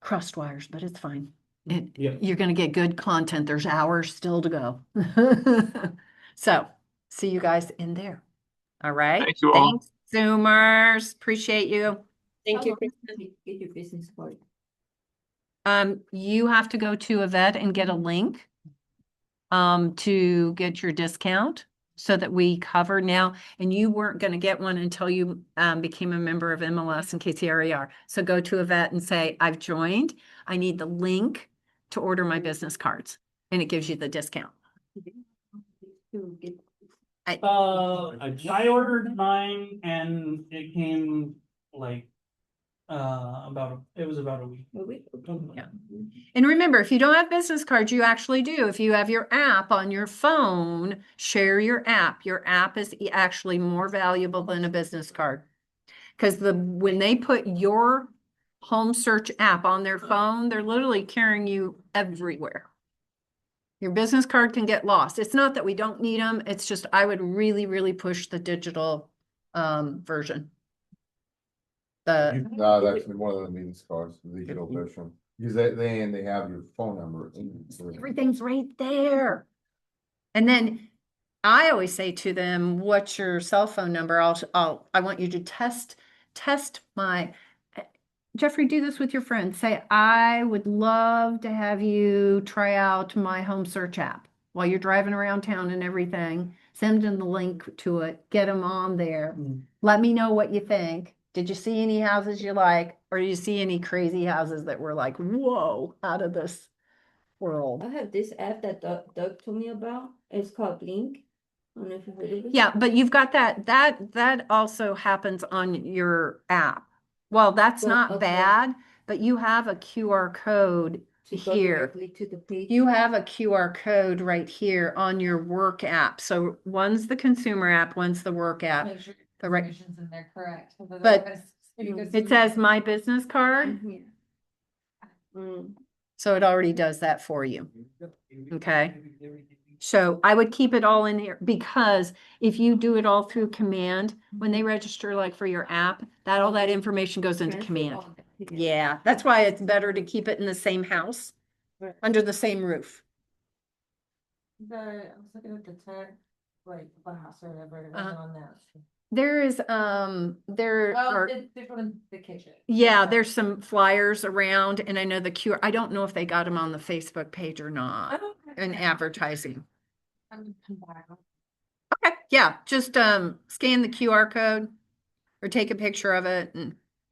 crossed wires, but it's fine. Yeah. You're going to get good content. There's hours still to go. So see you guys in there. All right. Thank you all. Thanks, Zoomers. Appreciate you. Thank you. Get your business card. You have to go to Yvette and get a link to get your discount so that we cover now. And you weren't going to get one until you became a member of MLS and KCRER. So go to Yvette and say, I've joined. I need the link to order my business cards. And it gives you the discount. To get I ordered mine and it came like it was about a week. a week. Yeah. And remember, if you don't have business cards, you actually do. If you have your app on your phone, share your app. Your app is actually more valuable than a business card. Because when they put your home search app on their phone, they're literally carrying you everywhere. Your business card can get lost. It's not that we don't need them. It's just I would really, really push the digital version. No, that's actually one of the business cards, the digital version. Because they have your phone number. Everything's right there. And then I always say to them, what's your cell phone number? I want you to test my, Jeffrey, do this with your friends. Say, I would love to have you try out my home search app while you're driving around town and everything. Send them the link to it, get them on there. Let me know what you think. Did you see any houses you like? Or do you see any crazy houses that were like, whoa, out of this world? I have this app that Doug told me about. It's called Blink. I don't know if you heard of it. Yeah, but you've got that also happens on your app. Well, that's Well, not okay. bad, but you have a QR code To go here. directly to the page. You have a QR code right here on your work app. So one's the consumer app, one's the work app. Make sure The right- information's in there correct. But it says my business card, Yeah. so it already does that for you. Okay. So I would keep it all in here because if you do it all through command, when they register like for your app, all that information goes into Transfer command. all that together. Yeah, that's why it's better to keep it in the same house, Right. under the same roof. I was looking at the tech, like class or whatever, it Uh-huh. was on that. There is, there Well, are, it's different in the kitchen. yeah, there's some flyers around and I know the QR, I don't know if they got them on the Facebook page or not, in advertising. I'm gonna come back. Okay, yeah, just scan the QR code or take a picture of it and